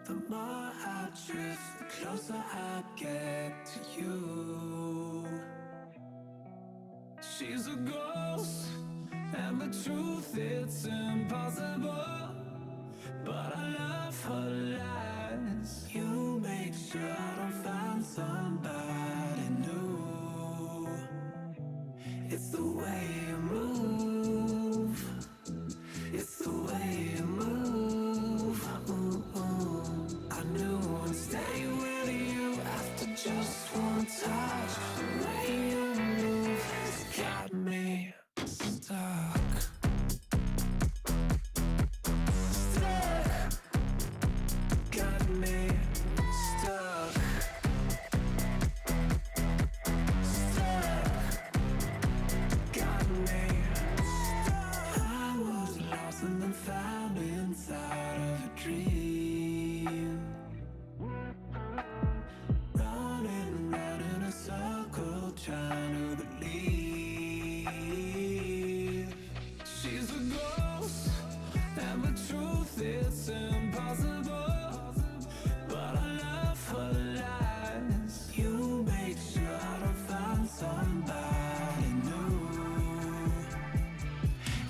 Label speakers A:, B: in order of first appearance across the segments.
A: The more I drift, the closer I get to you. She's a ghost, and the truth, it's impossible. But I love her lies. You make sure I don't find somebody new. It's the way you move. It's the way you move. I knew I'd stay with you after just one touch. The way you move has got me stuck. Got me stuck. Got me stuck. I was lost and then found inside of a dream. Running round in a circle, trying to believe. She's a ghost, and the truth, it's impossible. But I love her lies. You make sure I don't find somebody new.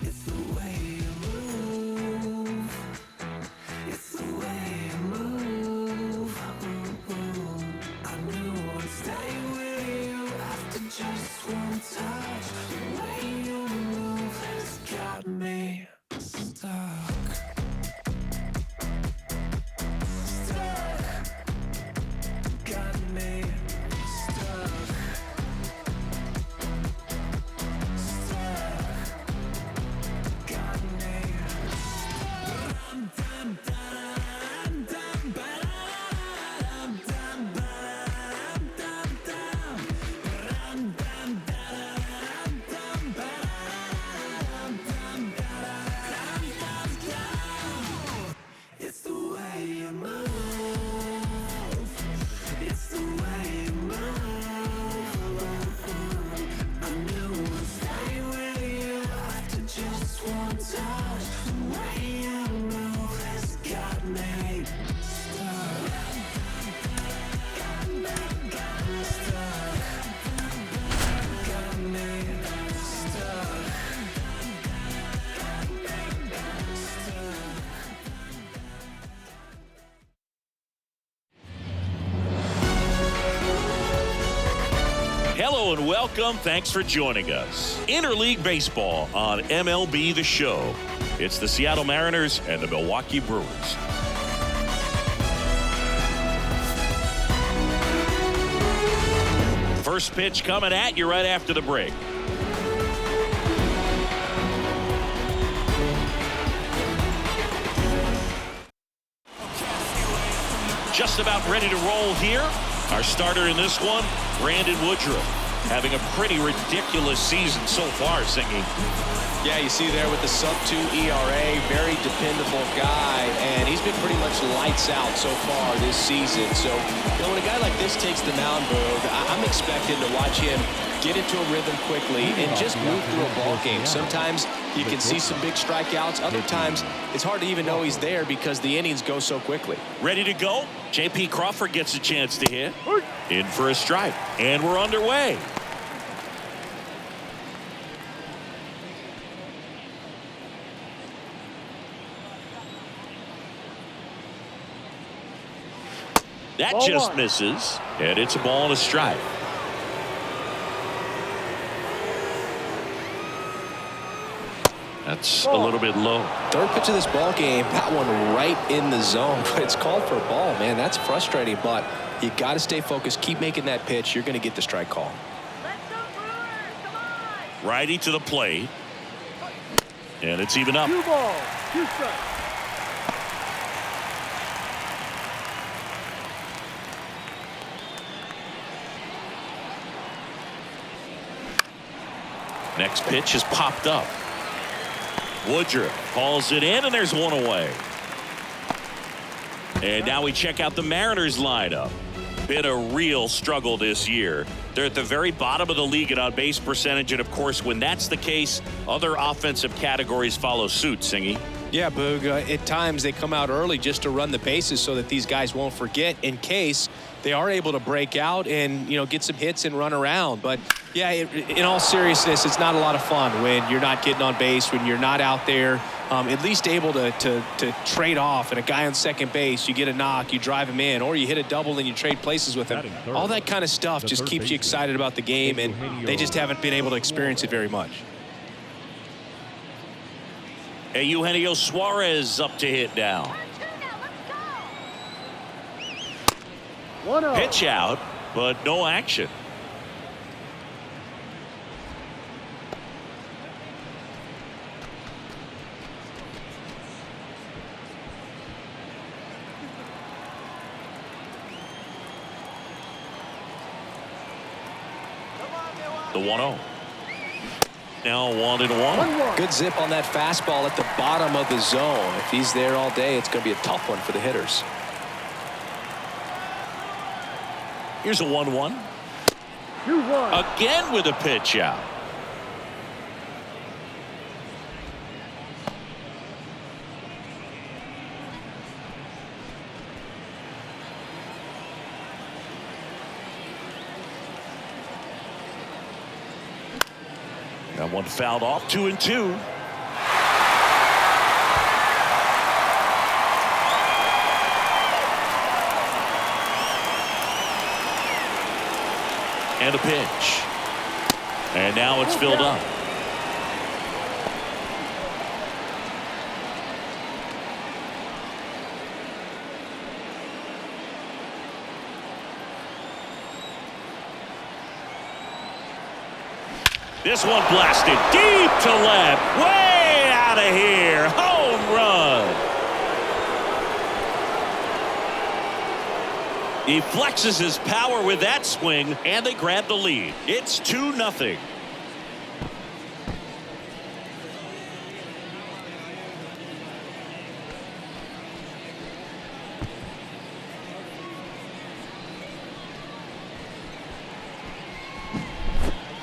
A: It's the way you move. It's the way you move. I knew I'd stay with you after just one touch. The way you move has got me stuck. Got me stuck. Got me. It's the way you move. It's the way you move. I knew I'd stay with you after just one touch. The way you move has got me stuck. Got me stuck. Got me stuck.
B: Hello and welcome. Thanks for joining us. Interleague Baseball on MLB The Show. It's the Seattle Mariners and the Milwaukee Brewers. First pitch coming at you right after the break. Just about ready to roll here. Our starter in this one, Woodruff, having a pretty ridiculous season so far, Singing.
C: Yeah, you see there with the sub-2 ERA, very dependable guy, and he's been pretty much lights out so far this season. So, when a guy like this takes the mound, I'm expecting to watch him get into a rhythm quickly and just move through a ball game. Sometimes you can see some big strikeouts. Other times, it's hard to even know he's there because the innings go so quickly.
B: Ready to go? J.P. Crawford gets a chance to hit. In for a strike, and we're underway. That just misses, and it's a ball and a strike. That's a little bit low.
C: Third pitch of this ball game, that one right in the zone, but it's called for a ball, man. That's frustrating, but you got to stay focused. Keep making that pitch. You're going to get the strike call.
D: Let's go, Brewers! Come on!
B: Righty to the plate, and it's even up.
D: 2 balls, 2 strikes.
B: Next pitch is popped up. Woodruff calls it in, and there's one away. And now we check out the Mariners lineup. Been a real struggle this year. They're at the very bottom of the league in on-base percentage, and of course, when that's the case, other offensive categories follow suit, Singy.
C: Yeah, Boog, at times they come out early just to run the bases so that these guys won't forget in case they are able to break out and, get some hits and run around. But, yeah, in all seriousness, it's not a lot of fun when you're not getting on base, when you're not out there at least able to trade off. And a guy on second base, you get a knock, you drive him in, or you hit a double and you trade places with him. All that kind of stuff just keeps you excited about the game, and they just haven't been able to experience it very much.
B: Hey, Eugenio Suarez up to hit now.
D: 1-0.
B: Pitch out, but no action. The 1-0. Now 1-1.
C: Good zip on that fastball at the bottom of the zone. If he's there all day, it's going to be a tough one for the hitters.
B: Here's a 1-1.
D: 2-1.
B: Again with a pitch out. That one fouled off. 2-2. And a pitch. And now it's filled up. This one blasted deep to left. Way out of here. Home run. He flexes his power with that swing, and they grab the lead. It's 2-0.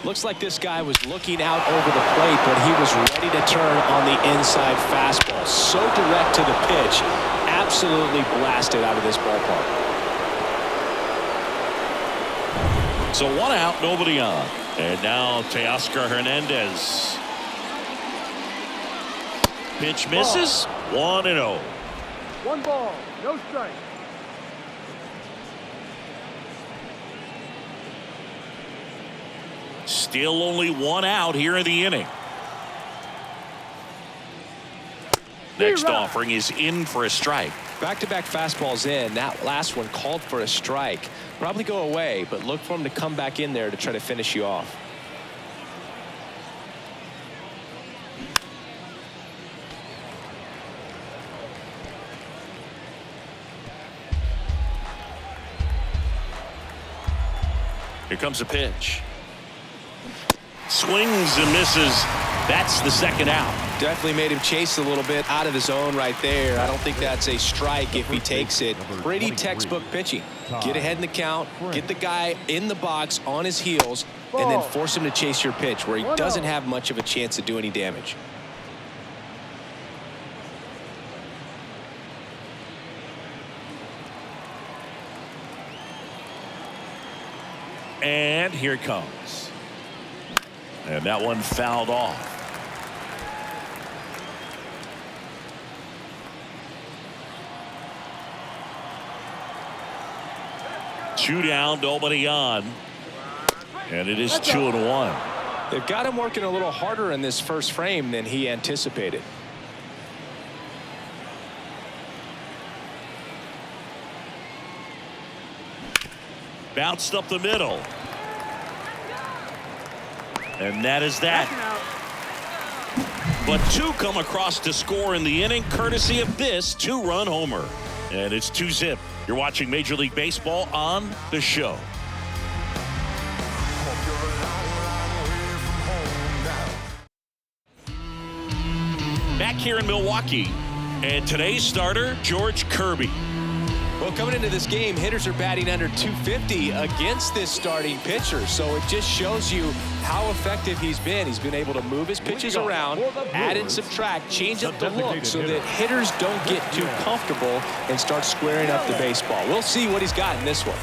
C: Looks like this guy was looking out over the plate, but he was ready to turn on the inside fastball. So direct to the pitch. Absolutely blasted out of this ballpark.
B: So 1 out, nobody on. And now Teoscar Hernandez. Pitch misses. 1-0.
D: 1 ball, no strike.
B: Still only 1 out here in the inning. Next offering is in for a strike.
C: Back-to-back fastballs in. That last one called for a strike. Probably go away, but look for him to come back in there to try to finish you off.
B: Here comes a pitch. Swings and misses. That's the 2nd out.
C: Definitely made him chase a little bit out of the zone right there. I don't think that's a strike if he takes it. Pretty textbook pitching. Get ahead in the count, get the guy in the box on his heels, and then force him to chase your pitch where he doesn't have much of a chance to do any damage.
B: And here it comes. And that one fouled off. Two down, nobody on. And it is 2-1.
C: They've got him working a little harder in this first frame than he anticipated.
B: Bounced up the middle. And that is that. But 2 come across to score in the inning, courtesy of this 2-run homer. And it's 2-0. You're watching Major League Baseball on the show. Back here in Milwaukee, and today's starter, George Kirby.
C: Well, coming into this game, hitters are batting under 250 against this starting pitcher. So it just shows you how effective he's been. He's been able to move his pitches around, add and subtract, change up the look so that hitters don't get too comfortable and start squaring up the baseball. We'll see what he's got in this one.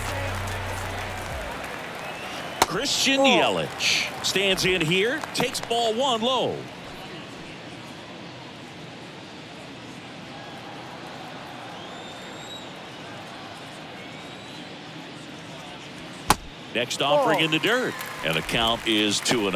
B: Christian Yelich stands in here, takes ball 1 low. Next offering in the dirt, and the count is 2-0.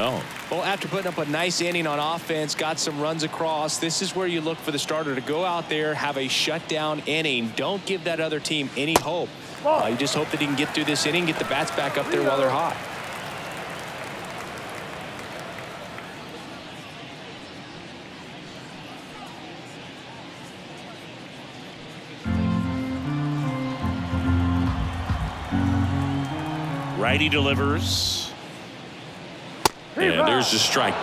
C: Well, after putting up a nice inning on offense, got some runs across, this is where you look for the starter to go out there, have a shutdown inning. Don't give that other team any hope. You just hope that he can get through this inning, get the bats back up there while they're hot.
B: Righty delivers. And there's the strike.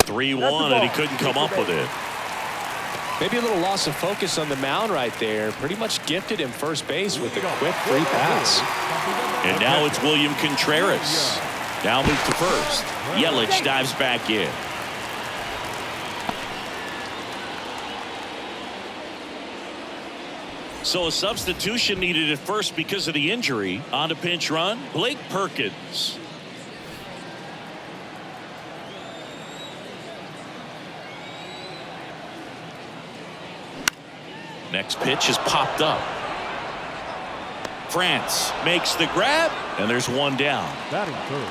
B: (3-1), and he couldn't come up with it.
C: Maybe a little loss of focus on the mound right there. Pretty much gifted him first base with a quick free pass.
B: And now it's William Contreras. Now moved to first. Yelich dives back in. So a substitution needed at first because of the injury. On to pinch run, Blake Perkins. Next pitch is popped up. France makes the grab, and there's one down.
E: Batting third,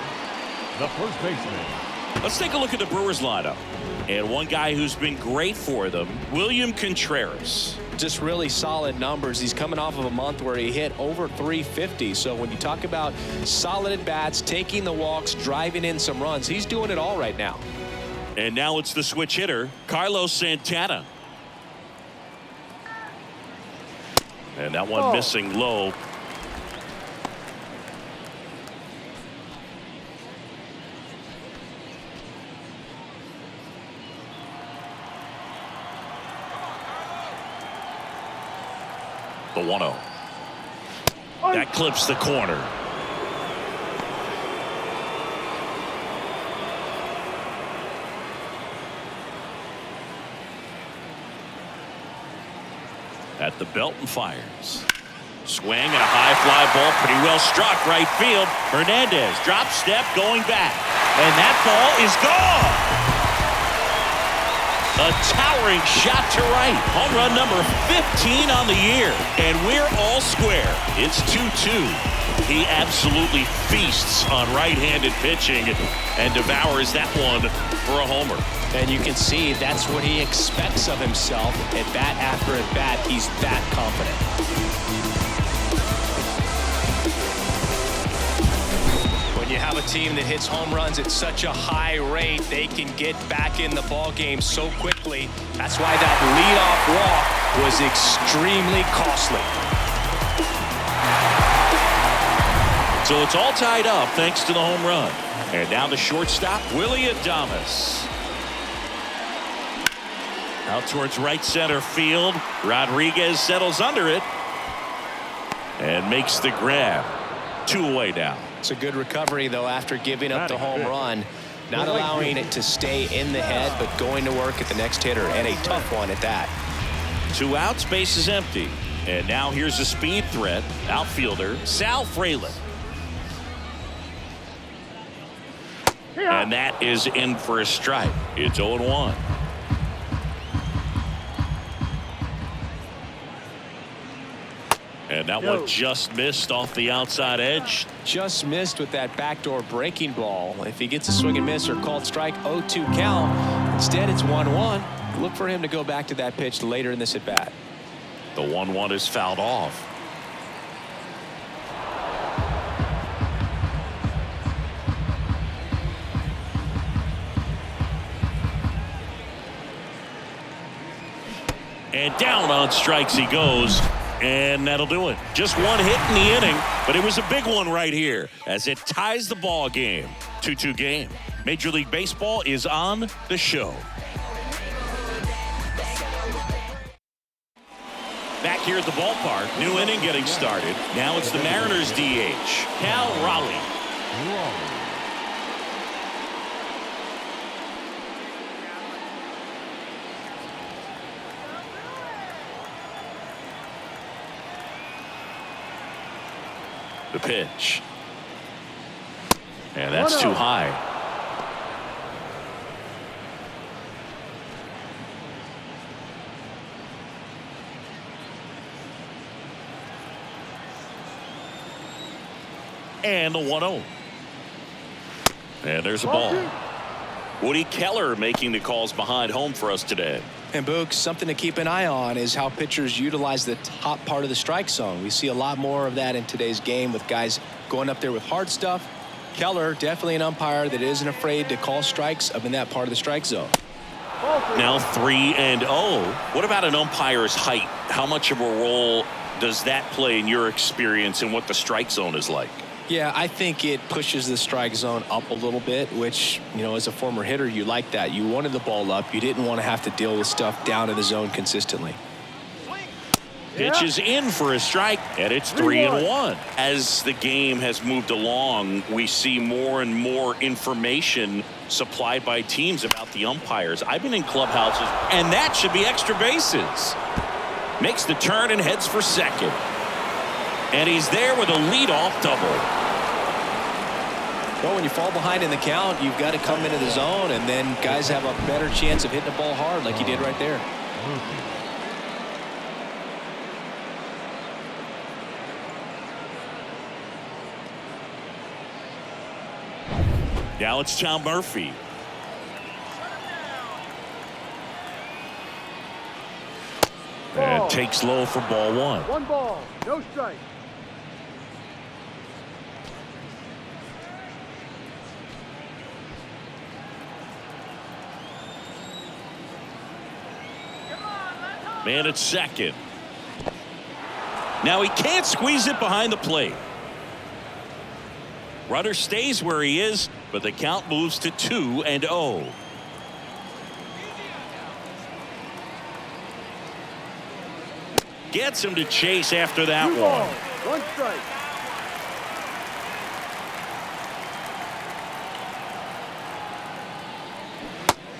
E: the first baseman.
B: Let's take a look at the Brewers lineup. And one guy who's been great for them, William Contreras.
C: Just really solid numbers. He's coming off of a month where he hit over 350. So when you talk about solid at bats, taking the walks, driving in some runs, he's doing it all right now.
B: And now it's the switch hitter, Carlos Santana. And that one missing low. The 1-0. That clips the corner. At the belt and fires. Swing and a high fly ball, pretty well struck right field. Hernandez drop step going back, and that ball is gone. A towering shot to right. Home run number 15 on the year. And we're all square. It's 2-2. He absolutely feasts on right-handed pitching and devours that one for a homer.
C: And you can see that's what he expects of himself. At bat after at bat, he's that confident. When you have a team that hits home runs at such a high rate, they can get back in the ball game so quickly. That's why that leadoff walk was extremely costly.
B: So it's all tied up thanks to the home run. And now the shortstop, Willie Adames. Out towards right center field. Rodriguez settles under it and makes the grab. 2 away now.
C: It's a good recovery, though, after giving up the home run. Not allowing it to stay in the head, but going to work at the next hitter, and a tough one at that.
B: 2 outs, base is empty. And now here's a speed threat. Outfielder, Sal Frelick. And that is in for a strike. It's 0-1. And that one just missed off the outside edge.
C: Just missed with that backdoor breaking ball. If he gets a swing and miss or called strike, 0-2 count. Instead, it's 1-1. Look for him to go back to that pitch later in this at bat.
B: The 1-1 is fouled off. And down on strikes he goes. And that'll do it. Just one hit in the inning, but it was a big one right here as it ties the ball game. 2-2 game. Major League Baseball is on the show. Back here at the ballpark, new inning getting started. Now it's the Mariners DH, Cal Raleigh. The pitch. And that's too high. And the 1-0. And there's a ball. Woody Keller making the calls behind home for us today.
C: And Boog, something to keep an eye on is how pitchers utilize the top part of the strike zone. We see a lot more of that in today's game with guys going up there with hard stuff. Keller, definitely an umpire that isn't afraid to call strikes up in that part of the strike zone.
B: Now 3-0. What about an umpire's height? How much of a role does that play in your experience and what the strike zone is like?
C: Yeah, I think it pushes the strike zone up a little bit, which, you know, as a former hitter, you like that. You wanted the ball up. You didn't want to have to deal with stuff down in the zone consistently.
B: Pitch is in for a strike, and it's 3-1. As the game has moved along, we see more and more information supplied by teams about the umpires. I've been in clubhouses, and that should be extra bases. Makes the turn and heads for second. And he's there with a leadoff double.
C: Well, when you fall behind in the count, you've got to come into the zone, and then guys have a better chance of hitting the ball hard like you did right there.
B: Now it's Tom Murphy. And takes low for ball one.
D: 1 ball, no strike.
B: Man at second. Now he can't squeeze it behind the plate. Runner stays where he is, but the count moves to 2-0. Gets him to chase after that
D: 2 balls, 1 strike.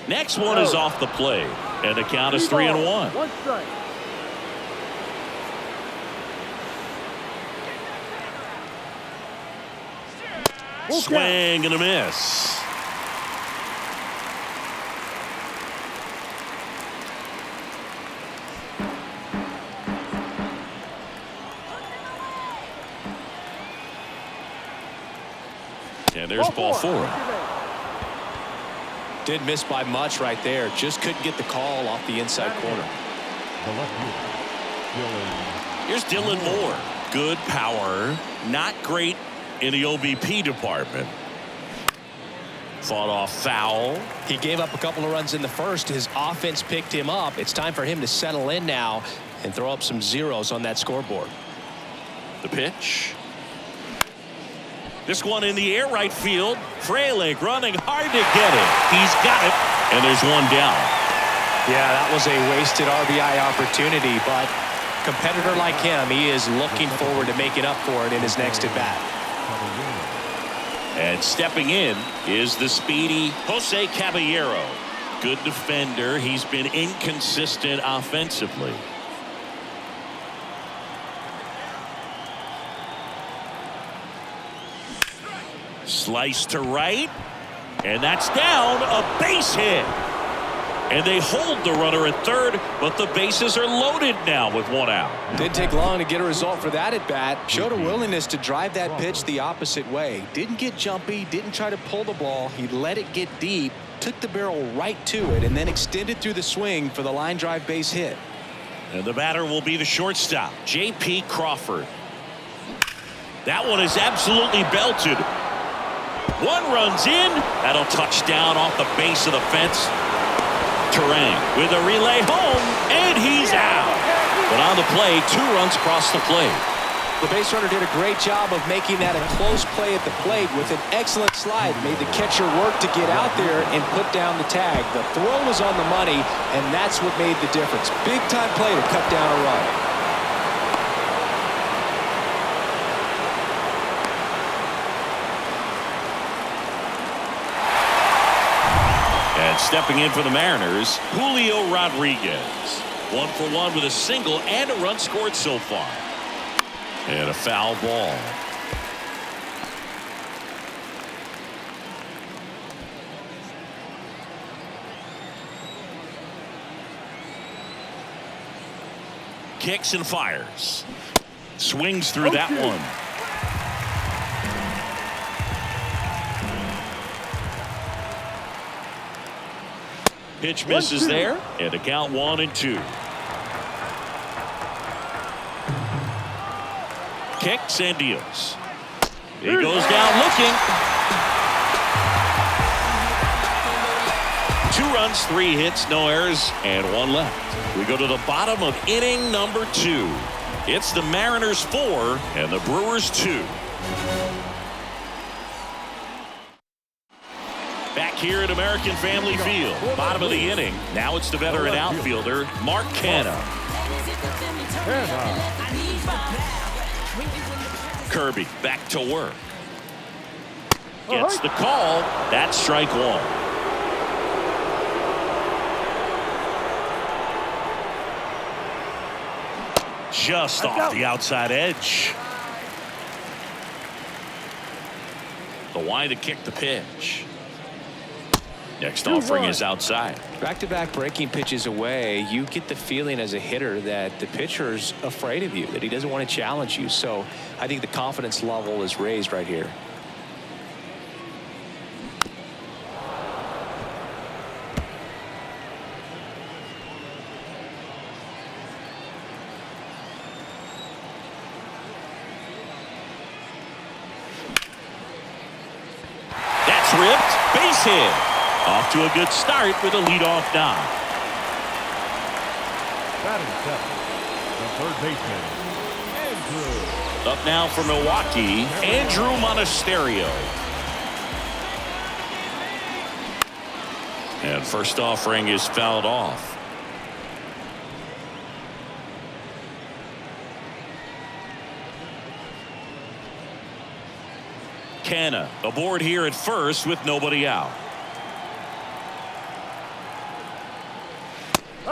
B: Next one is off the plate, and the count is 3-1.
D: 1 strike.
B: Swing and a miss. And there's ball 4.
C: Did miss by much right there. Just couldn't get the call off the inside corner.
B: Here's Dylan Moore. Good power. Not great in the OBP department. Fought off foul.
C: He gave up a couple of runs in the first. His offense picked him up. It's time for him to settle in now and throw up some zeros on that scoreboard.
B: The pitch. This one in the air right field. Frelick running hard to get it. He's got it. And there's one down.
C: Yeah, that was a wasted RBI opportunity, but a competitor like him, he is looking forward to making up for it in his next at bat.
B: And stepping in is the speedy Jose Caballero. Good defender. He's been inconsistent offensively. Slice to right, and that's down. A base hit, and they hold the runner at third, but the bases are loaded now with 1 out.
C: Didn't take long to get a result for that at bat. Showed a willingness to drive that pitch the opposite way. Didn't get jumpy, didn't try to pull the ball. He let it get deep, took the barrel right to it, and then extended through the swing for the line drive base hit.
B: And the batter will be the shortstop, J.P. Crawford. That one is absolutely belted. One runs in. That'll touch down off the base of the fence. Terang with a relay home, and he's out. But on the play, 2 runs across the plate.
C: The base runner did a great job of making that a close play at the plate with an excellent slide. Made the catcher work to get out there and put down the tag. The throw was on the money, and that's what made the difference. Big-time play to cut down a run.
B: And stepping in for the Mariners, Julio Rodriguez. 1 for 1 with a single and a run scored so far. And a foul ball. Kicks and fires. Swings through that one. Pitch misses there, and a count 1-2. Kicks and deals. He goes down looking. 2 runs, 3 hits, no errors, and 1 left. We go to the bottom of inning number 2. It's the Mariners 4 and the Brewers 2. Back here at American Family Field, bottom of the inning. Now it's the veteran outfielder, Mark Canha. Kirby back to work. Gets the call. That's strike 1. Just off the outside edge. The wind to kick the pitch. Next offering is outside.
C: Back-to-back breaking pitches away, you get the feeling as a hitter that the pitcher's afraid of you, that he doesn't want to challenge you. So I think the confidence level is raised right here.
B: That's ripped. Base hit. Off to a good start with a leadoff knock.
E: Batting 7, the third baseman, Andrew.
B: Up now for Milwaukee, Andrew Monasterio. And first offering is fouled off. Canha aboard here at first with nobody out.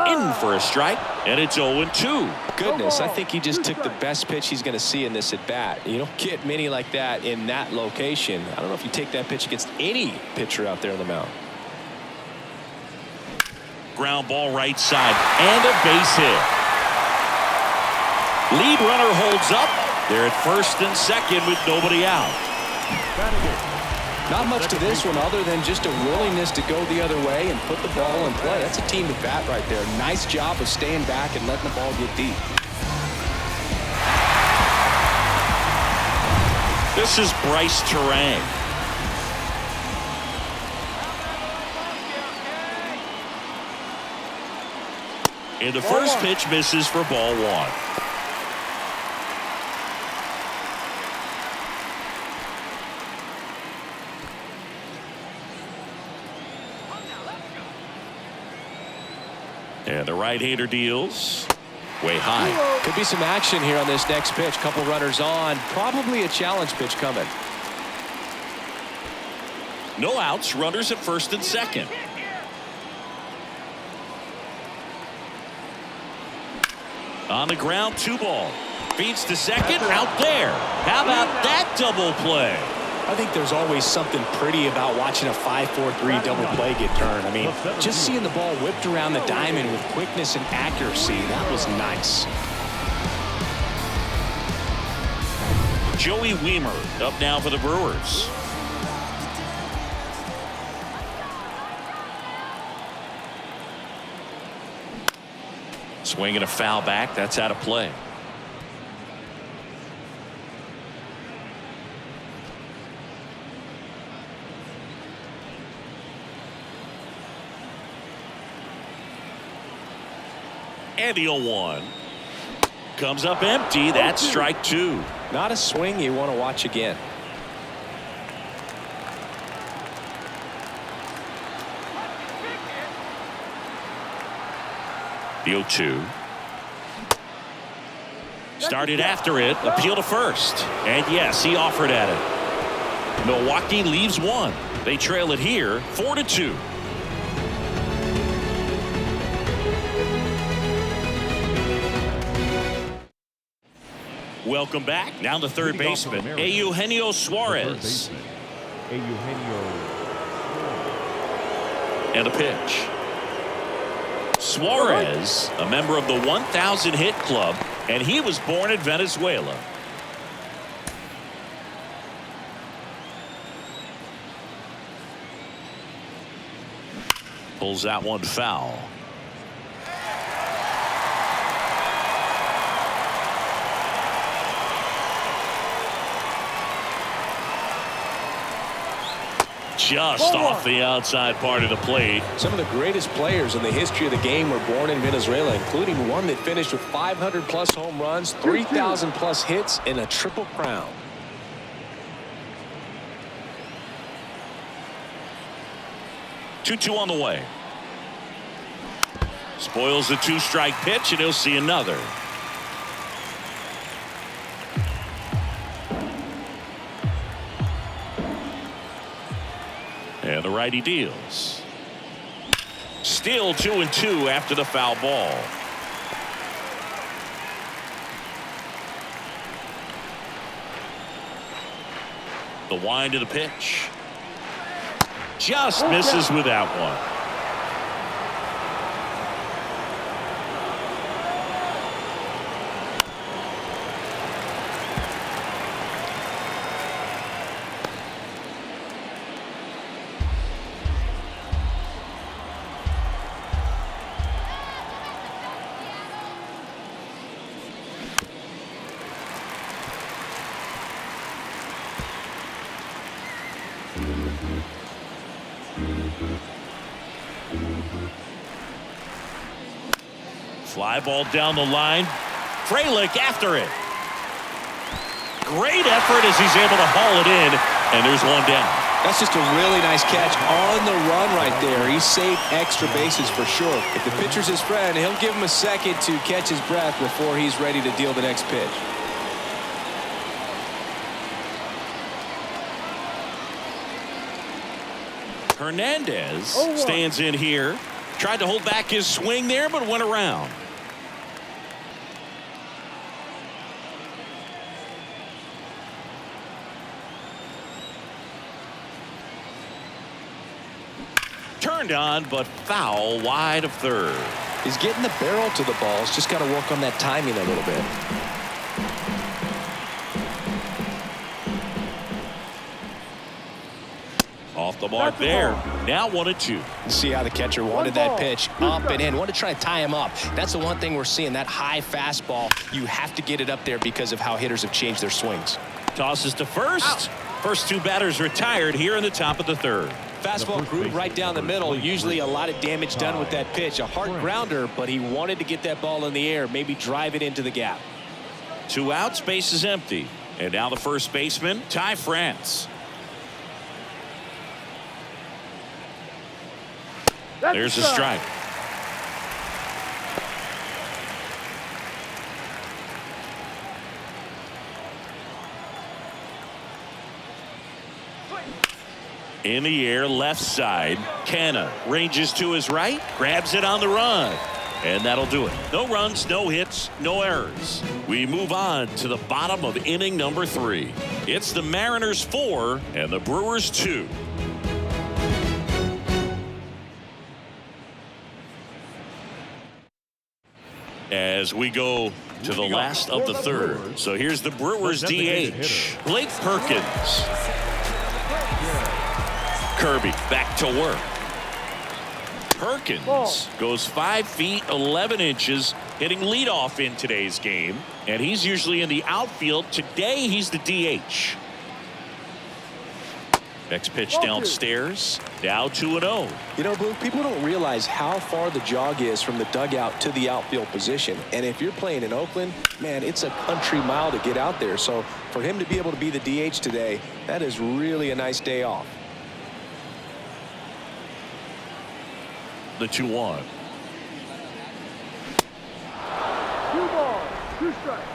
B: In for a strike, and it's 0-2.
C: Goodness, I think he just took the best pitch he's going to see in this at bat. You don't get many like that in that location. I don't know if you take that pitch against any pitcher out there on the mound.
B: Ground ball right side, and a base hit. Lead runner holds up. They're at first and second with nobody out.
C: Not much to this one other than just a willingness to go the other way and put the ball in play. That's a team at bat right there. Nice job of staying back and letting the ball get deep.
B: This is Bryce Terang. And the first pitch misses for ball 1. And the right-hander deals way high.
C: Could be some action here on this next pitch. Couple runners on. Probably a challenge pitch coming.
B: No outs. Runners at first and second. On the ground, 2 ball. Feeds to second. Out there. How about that double play?
C: I think there's always something pretty about watching a 5-4-3 double play get turned. I mean, just seeing the ball whipped around the diamond with quickness and accuracy, that was nice.
B: Joey Weimer up now for the Brewers. Swinging a foul back. That's out of play. And the 0-1 comes up empty. That's strike 2.
C: Not a swing you want to watch again.
B: The 0-2. Started after it. Appeal to first. And yes, he offered at it. Milwaukee leaves one. They trail it here 4-2. Welcome back. Now the third baseman, Eugenio Suarez. And a pitch. Suarez, a member of the 1,000 hit club, and he was born in Venezuela. Pulls that one foul. Just off the outside part of the plate.
C: Some of the greatest players in the history of the game were born in Venezuela, including one that finished with 500+ home runs, 3,000+ hits, and a triple crown.
B: Two on the way. Spoils the 2-strike pitch, and he'll see another. And the righty deals. Still 2-2 after the foul ball. The wind of the pitch. Just misses with that one. Fly ball down the line. Frelick after it. Great effort as he's able to haul it in, and there's one down.
C: That's just a really nice catch on the run right there. He saved extra bases for sure. If the pitcher's his friend, he'll give him a second to catch his breath before he's ready to deal the next pitch.
B: Hernandez stands in here. Tried to hold back his swing there, but went around. Turned on, but foul wide of third.
C: He's getting the barrel to the ball. He's just got to work on that timing a little bit.
B: Off the mark there. Now 1-2.
C: See how the catcher wanted that pitch up and in. Want to try to tie him up. That's the one thing we're seeing, that high fastball. You have to get it up there because of how hitters have changed their swings.
B: Tosses to first. First two batters retired here in the top of the third.
C: Fastball groove right down the middle. Usually a lot of damage done with that pitch. A hard grounder, but he wanted to get that ball in the air, maybe drive it into the gap.
B: 2 outs, base is empty. And now the first baseman, Ty France. There's a strike. In the air, left side. Canna ranges to his right, grabs it on the run. And that'll do it. No runs, no hits, no errors. We move on to the bottom of inning number 3. It's the Mariners 4 and the Brewers 2. As we go to the last of the third. So here's the Brewers DH, Blake Perkins. Kirby back to work. Perkins goes 5 feet 11 inches, hitting leadoff in today's game, and he's usually in the outfield. Today he's the DH. Next pitch downstairs. Now 2-0.
C: You know, Blue, people don't realize how far the jog is from the dugout to the outfield position. And if you're playing in Oakland, man, it's a country mile to get out there. So for him to be able to be the DH today, that is really a nice day off.
B: The 2-1.
D: 2 balls, 2 strikes.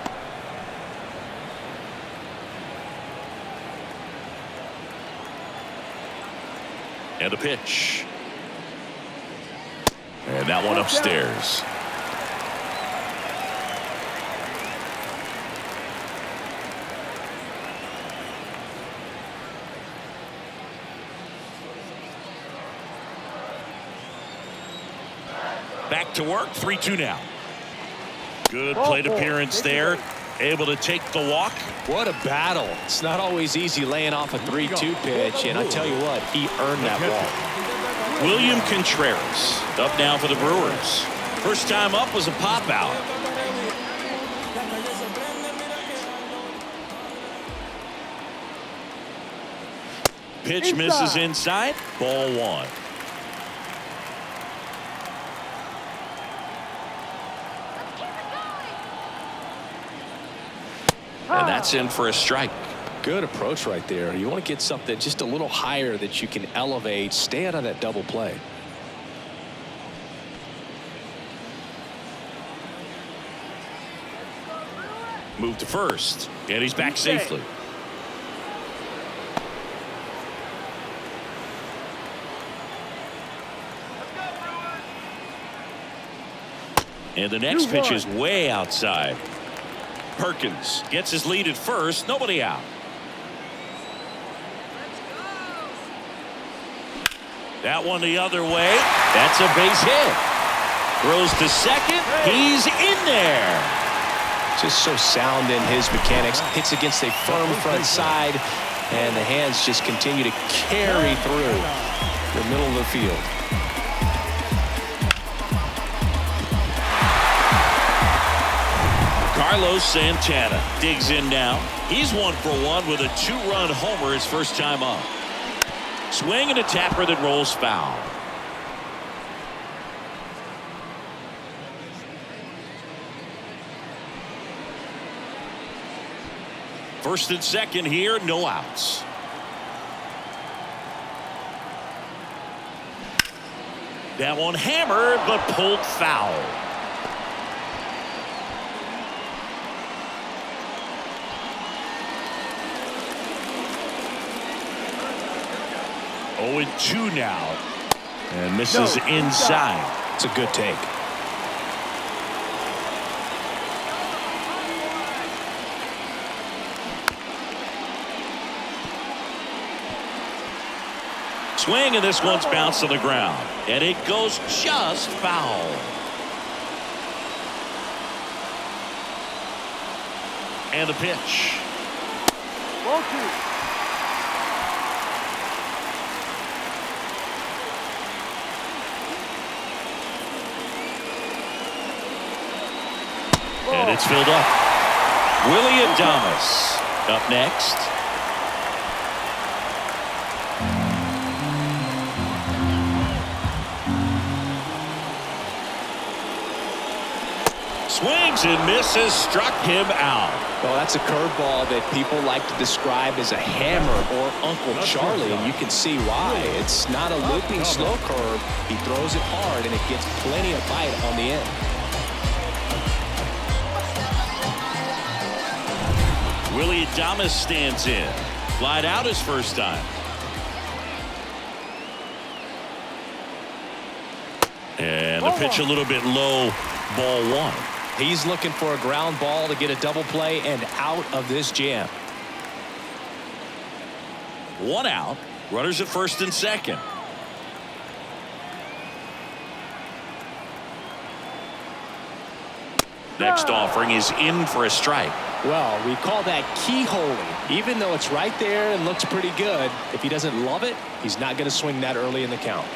B: And a pitch. And that one upstairs. Back to work. 3-2 now. Good plate appearance there. Able to take the walk.
C: What a battle. It's not always easy laying off a 3-2 pitch, and I tell you what, he earned that walk.
B: William Contreras up now for the Brewers. First time up was a pop out. Pitch misses inside. Ball 1. And that's in for a strike.
C: Good approach right there. You want to get something just a little higher that you can elevate. Stay out of that double play.
B: Move to first. And he's back safely. And the next pitch is way outside. Perkins gets his lead at first. Nobody out. That one the other way. That's a base hit. Throws to second. He's in there.
C: Just so sound in his mechanics. Hits against a firm front side, and the hands just continue to carry through the middle of the field.
B: Carlos Santana digs in now. He's 1 for 1 with a 2-run homer his first time up. Swing and a tapper that rolls foul. First and second here, no outs. That one hammered but pulled foul. Oh, 2 now. And misses inside.
C: It's a good take.
B: Swing, and this one's bounced to the ground. And it goes just foul. And the pitch.
D: Ball 2.
B: And it's filled up. Willie Adames up next. Swings and misses, struck him out.
C: Well, that's a curveball that people like to describe as a hammer or Uncle Charlie, and you can see why. It's not a looping slow curve. He throws it hard, and it gets plenty of bite on the end.
B: Willie Adames stands in. Flied out his first time. And the pitch a little bit low. Ball 1.
C: He's looking for a ground ball to get a double play and out of this jam.
B: 1 out. Runners at first and second. Next offering is in for a strike.
C: Well, we call that keyholing. Even though it's right there and looks pretty good, if he doesn't love it, he's not going to swing that early in the count.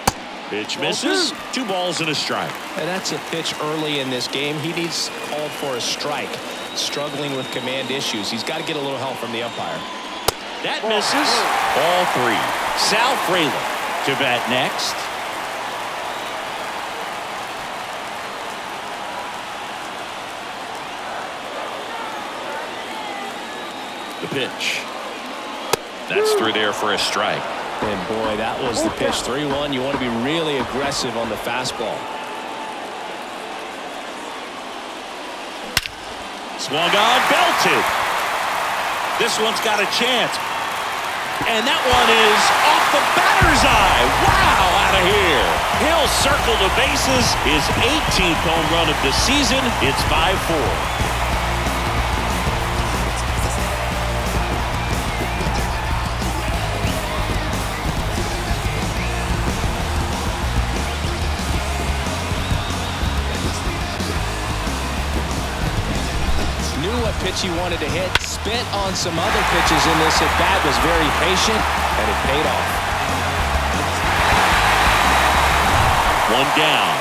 B: Pitch misses. 2 balls and a strike.
C: And that's a pitch early in this game. He needs called for a strike. Struggling with command issues. He's got to get a little help from the umpire.
B: That misses. All 3. Sal Frelick to bat next. The pitch. That's through there for a strike.
C: And boy, that was the pitch. 3-1. You want to be really aggressive on the fastball.
B: Swung on, belted. This one's got a chance. And that one is off the batter's eye. Wow, out of here. He'll circle the bases. His 18th home run of the season. It's 5-4.
C: Pitch he wanted to hit, spit on some other pitches in this at bat, was very patient, and it paid off.
B: 1 down.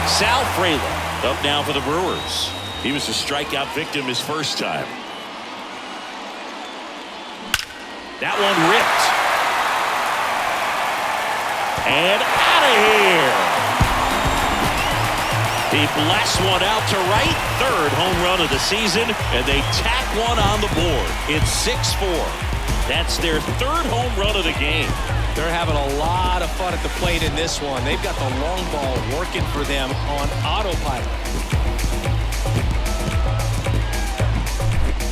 B: Sal Frelick up now for the Brewers. He was a strikeout victim his first time. That one ripped. And out of here. He blasts one out to right. 3rd home run of the season, and they tack one on the board. It's 6-4. That's their 3rd home run of the game.
C: They're having a lot of fun at the plate in this one. They've got the long ball working for them on autopilot.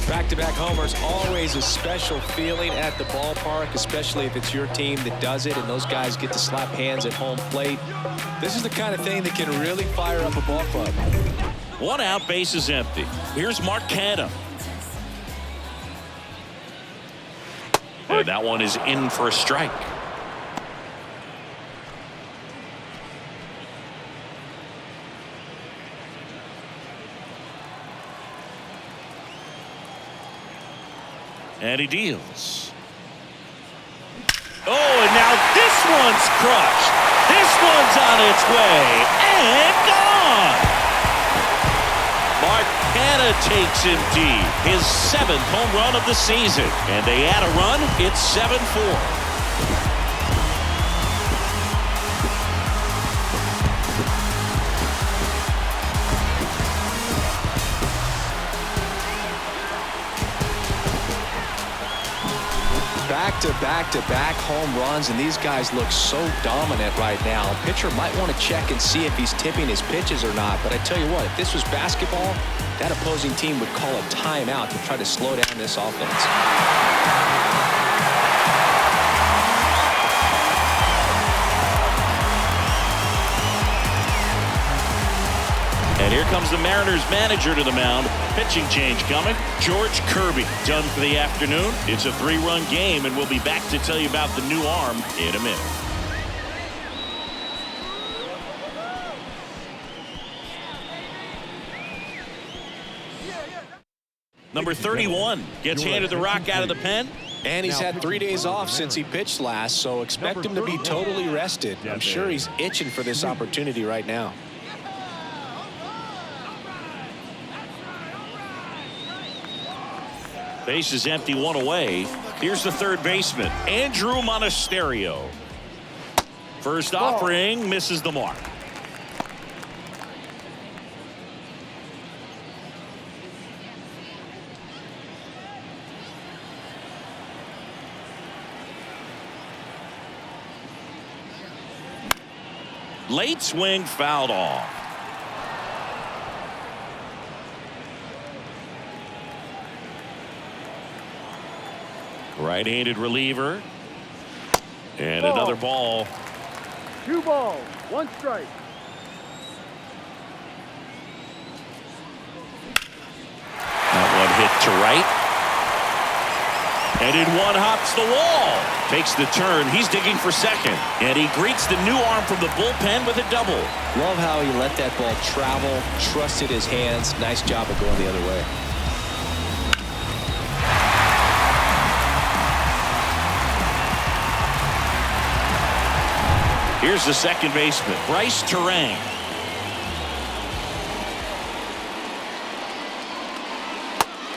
C: Back-to-back homers, always a special feeling at the ballpark, especially if it's your team that does it and those guys get to slap hands at home plate. This is the kind of thing that can really fire up a ball club.
B: 1 out, base is empty. Here's Mark Canha. And that one is in for a strike. And he deals. Oh, and now this one's crushed. This one's on its way. And gone. Mark Canha takes him deep. His 7th home run of the season. And they add a run. It's 7-4.
C: Back-to-back home runs, and these guys look so dominant right now. A pitcher might want to check and see if he's tipping his pitches or not, but I tell you what, if this was basketball, that opposing team would call a timeout to try to slow down this offense.
B: And here comes the Mariners manager to the mound. Pitching change coming. George Kirby done for the afternoon. It's a 3-run game, and we'll be back to tell you about the new arm in a minute. Number 31 gets handed the rock out of the pen.
C: And he's had 3 days off since he pitched last, so expect him to be totally rested. I'm sure he's itching for this opportunity right now.
B: Base is empty, 1 away. Here's the 3rd baseman, Andrew Monasterio. First offering misses the mark. Late swing fouled off. Right-handed reliever. And another ball.
D: 2 balls, 1 strike.
B: That one hit to right. And in one hops the wall. Takes the turn. He's digging for second. And he greets the new arm from the bullpen with a double.
C: Love how he let that ball travel, trusted his hands. Nice job of going the other way.
B: Here's the second baseman, Bryce Terang.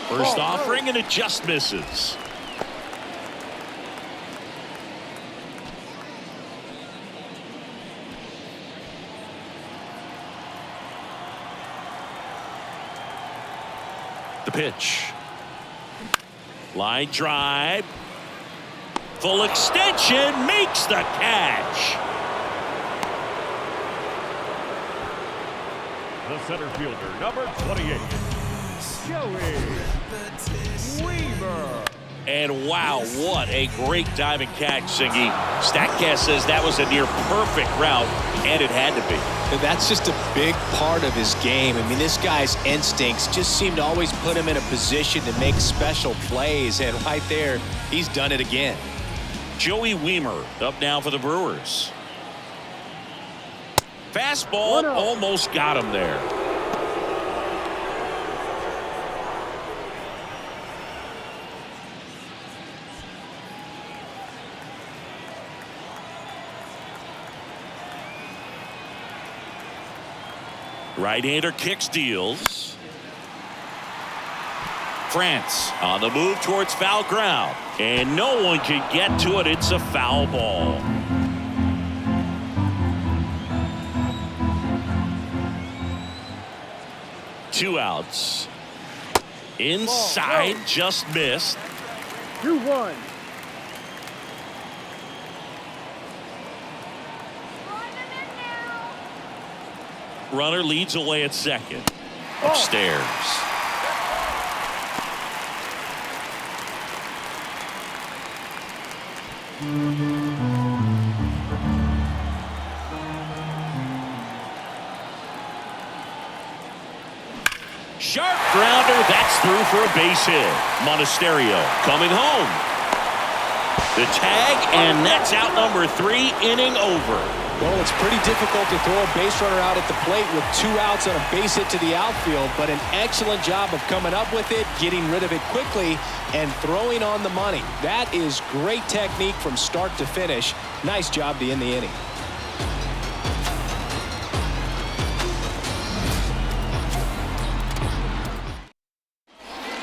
B: First offering, and it just misses. The pitch. Line drive. Full extension. Makes the catch.
E: The center fielder, number 28, Joey Weaver.
B: And wow, what a great diving catch, Singy. StatCast says that was a near perfect route, and it had to be.
C: That's just a big part of his game. I mean, this guy's instincts just seem to always put him in a position to make special plays, and right there, he's done it again.
B: Joey Weaver up now for the Brewers. Fastball almost got him there. Right-hander kicks, deals. France on the move towards foul ground. And no one can get to it. It's a foul ball. Two outs. Inside, just missed.
D: 2-1.
B: Runner leads away at second. Upstairs. Sharp grounder. That's through for a base hit. Monasterio coming home. The tag, and that's out number 3, inning over.
C: Well, it's pretty difficult to throw a base runner out at the plate with 2 outs and a base hit to the outfield, but an excellent job of coming up with it, getting rid of it quickly, and throwing on the money. That is great technique from start to finish. Nice job to end the inning.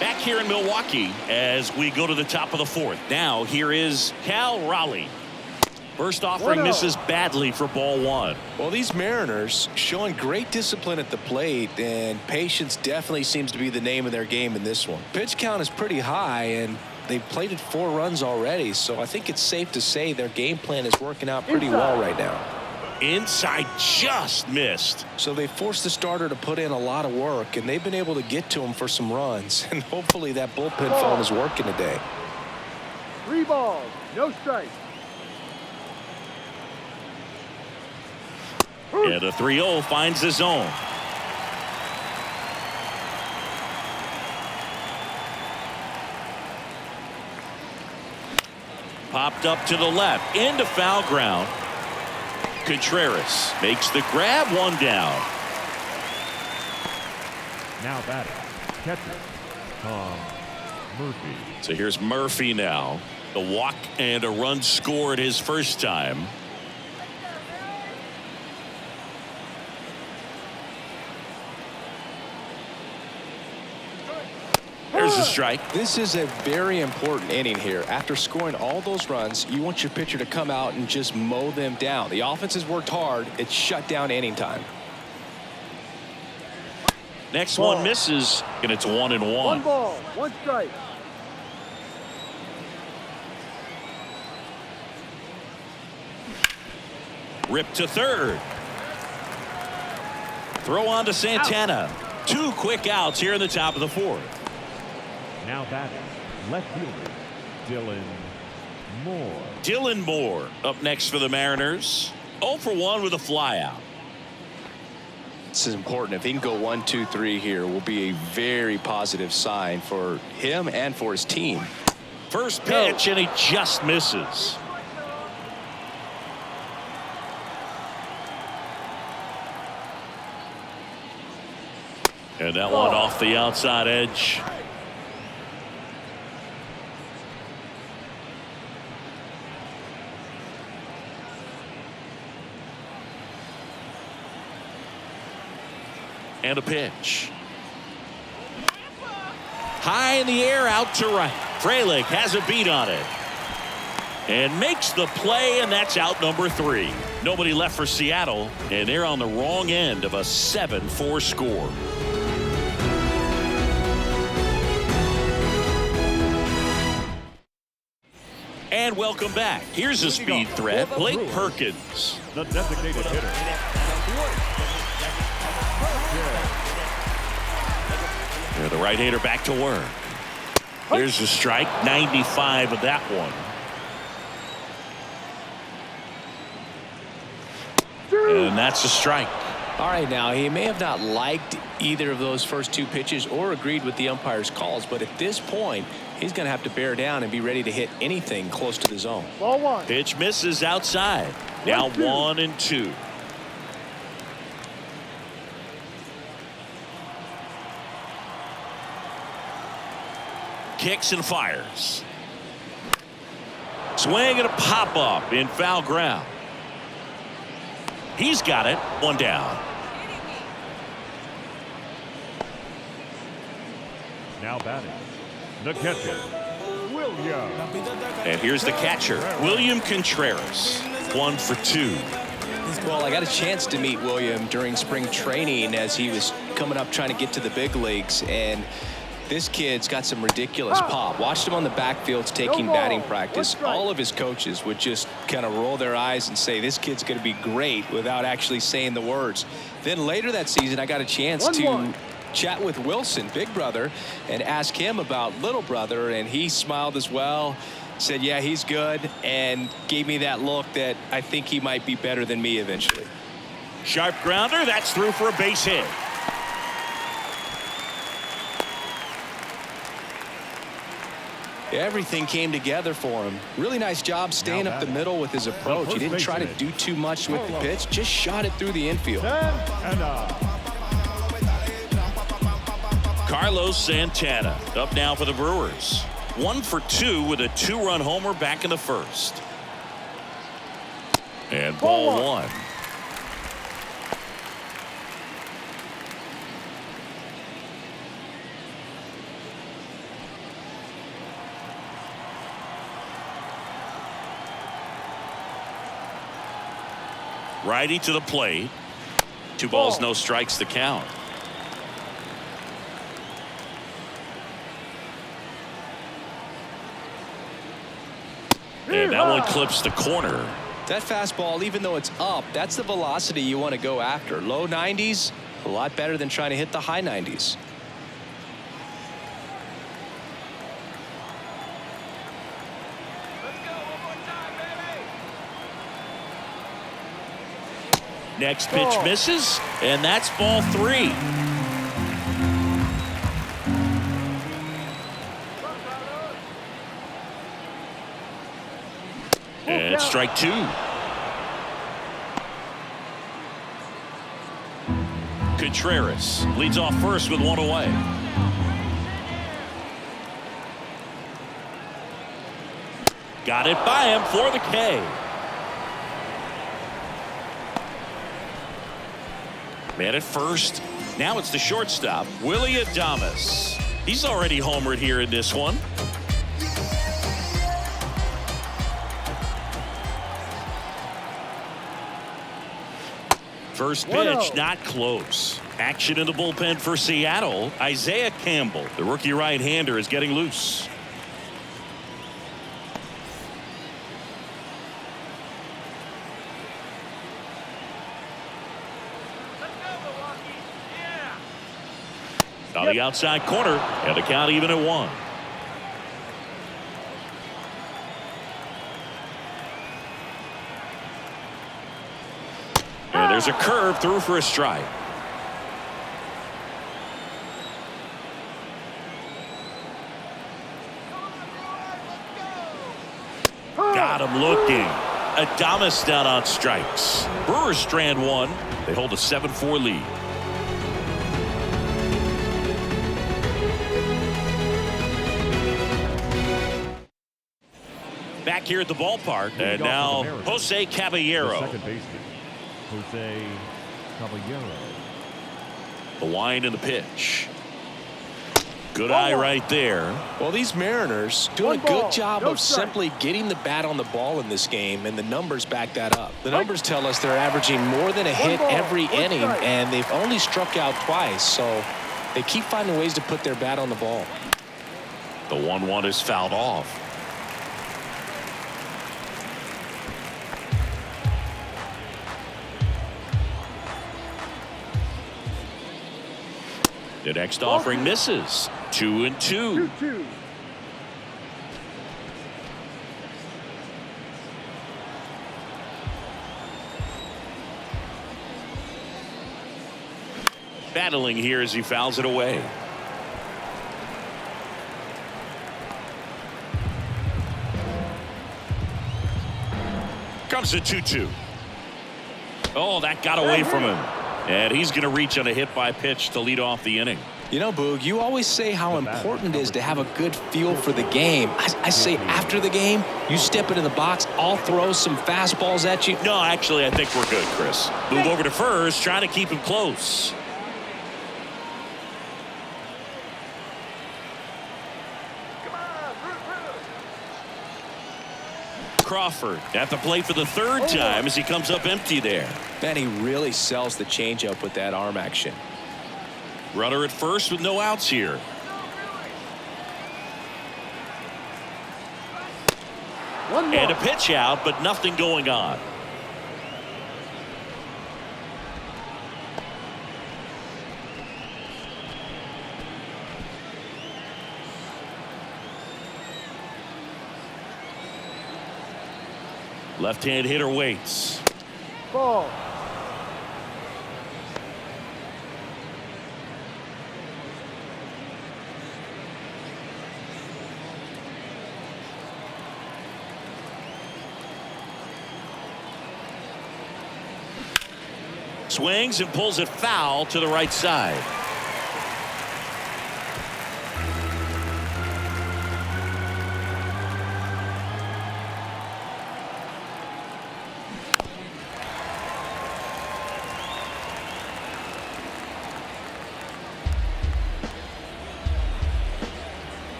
B: Back here in Milwaukee as we go to the top of the 4th. Now here is Cal Raleigh. First offering misses badly for ball 1.
C: Well, these Mariners showing great discipline at the plate, and patience definitely seems to be the name of their game in this one. Pitch count is pretty high, and they've plated 4 runs already, so I think it's safe to say their game plan is working out pretty well right now.
B: Inside, just missed.
C: So they forced the starter to put in a lot of work, and they've been able to get to him for some runs, and hopefully that bullpen phone is working today.
D: 3 balls, no strikes.
B: And a 3-0 finds the zone. Popped up to the left, into foul ground. Contreras makes the grab, 1 down.
E: Now batting, catcher, Tom Murphy.
B: So here's Murphy now. The walk and a run scored his first time. There's a strike.
C: This is a very important inning here. After scoring all those runs, you want your pitcher to come out and just mow them down. The offense has worked hard. It's shut down inning time.
B: Next one misses, and it's 1-1.
D: 1 ball, 1 strike.
B: Ripped to third. Throw on to Santana. 2 quick outs here in the top of the 4th.
E: Now batting, left fielder, Dylan Moore.
B: Dylan Moore up next for the Mariners. 0 for 1 with a flyout.
C: This is important. If he can go 1, 2, 3 here, will be a very positive sign for him and for his team.
B: First pitch, and he just misses. And that one off the outside edge. And a pitch. High in the air, out to right. Frelick has a beat on it. And makes the play, and that's out number 3. Nobody left for Seattle, and they're on the wrong end of a 7-4 score. And welcome back. Here's a speed threat, Blake Perkins.
E: The designated hitter.
B: The right-hander back to work. There's a strike, 95 of that one. And that's a strike.
C: All right, now he may have not liked either of those first two pitches or agreed with the umpire's calls, but at this point, he's going to have to bear down and be ready to hit anything close to the zone.
D: Ball one.
B: Pitch misses outside. Now 1-2. Kicks and fires. Swing and a pop up in foul ground. He's got it. One down.
E: Now batting. The catcher, William.
B: And here's the catcher, William Contreras. 1 for 2.
C: Well, I got a chance to meet William during spring training as he was coming up trying to get to the big leagues, and this kid's got some ridiculous pop. Watched him on the backfields taking batting practice. All of his coaches would just kind of roll their eyes and say, this kid's going to be great, without actually saying the words. Then later that season, I got a chance to chat with Wilson, big brother, and ask him about little brother, and he smiled as well, said, yeah, he's good, and gave me that look that I think he might be better than me eventually.
B: Sharp grounder. That's through for a base hit.
C: Everything came together for him. Really nice job staying up the middle with his approach. He didn't try to do too much with the pitch, just shot it through the infield.
B: Carlos Santana up now for the Brewers. 1 for 2 with a 2-run homer back in the first. And ball one. Righty to the plate. 2 balls, no strikes to count. And that one clips the corner.
C: That fastball, even though it's up, that's the velocity you want to go after. Low 90s, a lot better than trying to hit the high 90s.
B: Next pitch misses, and that's ball 3. And strike 2. Contreras leads off first with 1 away. Got it by him for the K. Man at first. Now it's the shortstop, Willie Adames. He's already homered here in this one. First pitch, not close. Action in the bullpen for Seattle. Isaiah Campbell, the rookie right-hander, is getting loose. On the outside corner, and the count even at 1. And there's a curve through for a strike. Got him looking. Adames down on strikes. Brewers strand 1. They hold a 7-4 lead. Back here at the ballpark, and now Jose Caballero.
E: Second baseman, Jose Caballero.
B: The wind and the pitch. Good eye right there.
C: Well, these Mariners doing a good job of simply getting the bat on the ball in this game, and the numbers back that up. The numbers tell us they're averaging more than a hit every inning, and they've only struck out twice, so they keep finding ways to put their bat on the ball.
B: The 1-1 is fouled off. The next offering misses. 2-2.
D: 2-2.
B: Battling here as he fouls it away. Comes to 2-2. Oh, that got away from him. And he's going to reach on a hit by pitch to lead off the inning.
C: You know, Boog, you always say how important it is to have a good feel for the game. I say after the game, you step into the box, I'll throw some fastballs at you.
B: No, actually, I think we're good, Chris. Move over to first, trying to keep him close. Crawford at the plate for the third time as he comes up empty there.
C: Man, he really sells the changeup with that arm action.
B: Runner at first with no outs here. And a pitch out, but nothing going on. Left-hand hitter waits.
D: Ball.
B: Swings and pulls it foul to the right side.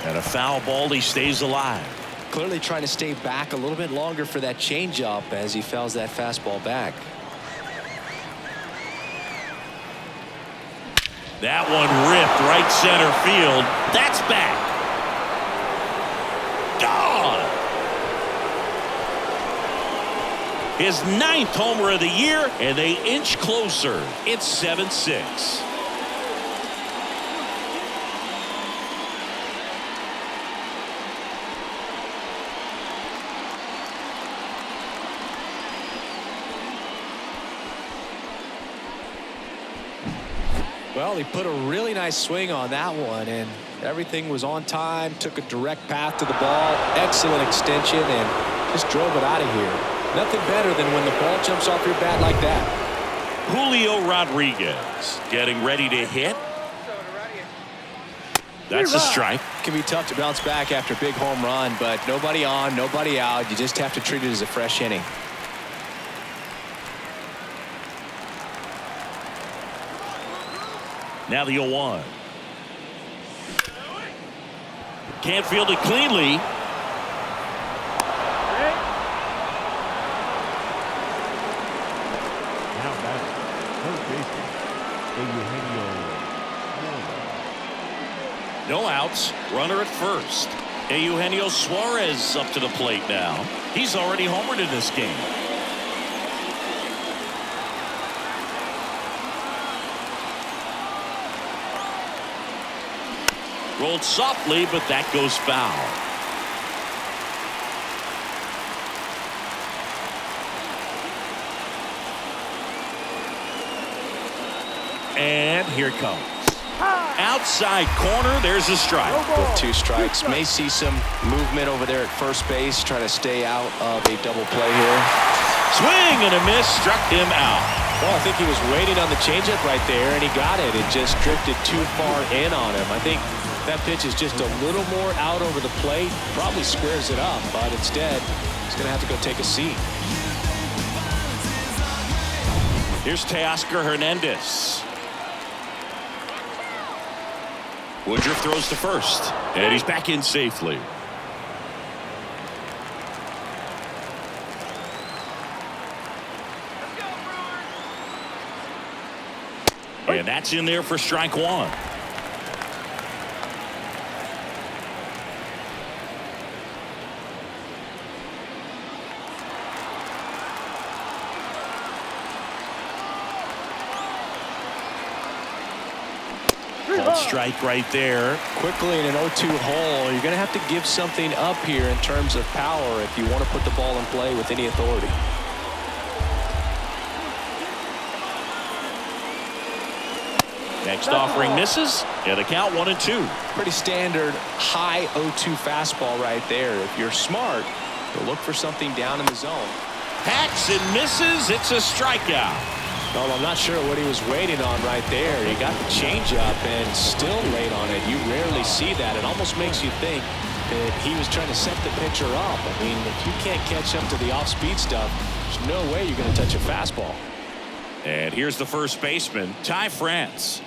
B: And a foul ball, he stays alive.
C: Clearly trying to stay back a little bit longer for that changeup as he fouls that fastball back.
B: That one ripped right center field. That's back. Gone. His 9th homer of the year, and they inch closer. It's 7-6.
C: Well, he put a really nice swing on that one, and everything was on time, took a direct path to the ball, excellent extension, and just drove it out of here. Nothing better than when the ball jumps off your bat like that.
B: Julio Rodriguez getting ready to hit. That's a strike.
C: It can be tough to bounce back after a big home run, but nobody on, nobody out. You just have to treat it as a fresh inning.
B: Now the 0-1. Can't field it cleanly.
E: Now that's first baseman.
B: No outs. Runner at first. Eugenio Suarez up to the plate now. He's already homered in this game. Rolled softly, but that goes foul. And here it comes. Outside corner, there's a strike.
C: With 2 strikes. May see some movement over there at first base, trying to stay out of a double play here.
B: Swing and a miss, struck him out.
C: Well, I think he was waiting on the changeup right there, and he got it. It just drifted too far in on him. I think that pitch is just a little more out over the plate. Probably squares it up, but instead, he's going to have to go take a seat.
B: Here's Teoscar Hernandez. Woodruff throws to first, and he's back in safely. And that's in there for strike 1. strike right there.
C: Quickly in an 0-2 hole, you're going to have to give something up here in terms of power if you want to put the ball in play with any authority.
B: Next offering misses, and the count 1-2.
C: Pretty standard high 0-2 fastball right there. If you're smart, you'll look for something down in the zone.
B: Hacks and misses. It's a strikeout.
C: Well, I'm not sure what he was waiting on right there. He got the changeup and still late on it. You rarely see that. It almost makes you think that he was trying to set the pitcher up. I mean, if you can't catch up to the off-speed stuff, there's no way you're going to touch a fastball.
B: And here's the first baseman, Ty France.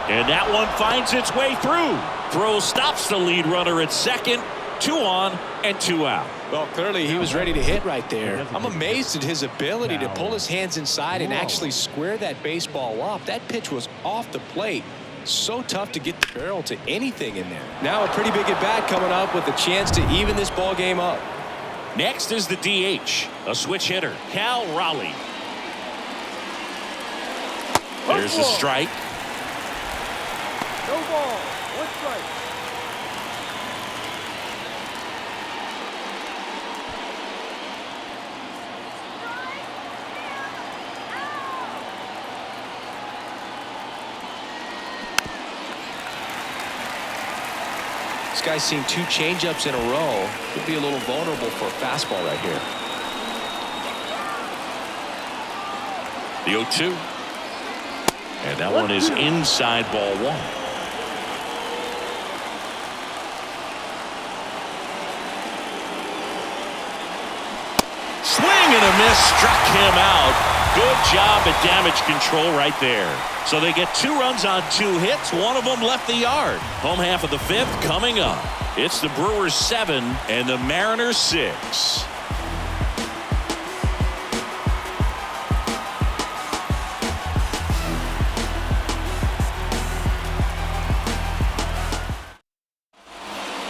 B: And that one finds its way through. Throw stops the lead runner at second. 2 on and 2 out.
C: Well, clearly he was ready to hit right there. I'm amazed at his ability to pull his hands inside and actually square that baseball up. That pitch was off the plate. So tough to get the barrel to anything in there. Now a pretty big at-bat coming up with a chance to even this ball game up.
B: Next is the DH, a switch hitter, Cal Raleigh. There's the strike.
D: No ball. 1 strike.
C: This guy's seen 2 changeups in a row. Could be a little vulnerable for a fastball right here.
B: The 0-2. And that one is inside ball 1. Swing and a miss, struck him out. Good job at damage control right there. So they get 2 runs on 2 hits. One of them left the yard. Home half of the 5th coming up. It's the Brewers 7 and the Mariners 6.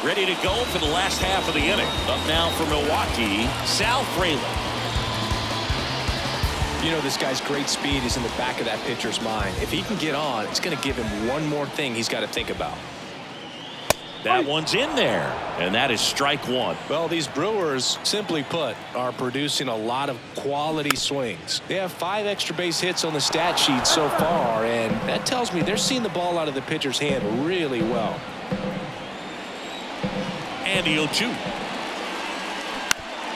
B: Ready to go for the last half of the inning. Up now for Milwaukee, Sal Frelick.
C: You know, this guy's great speed is in the back of that pitcher's mind. If he can get on, it's going to give him one more thing he's got to think about.
B: That one's in there, and that is strike 1.
C: Well, these Brewers, simply put, are producing a lot of quality swings. They have 5 extra base hits on the stat sheet so far, and that tells me they're seeing the ball out of the pitcher's hand really well.
B: And the 0-2.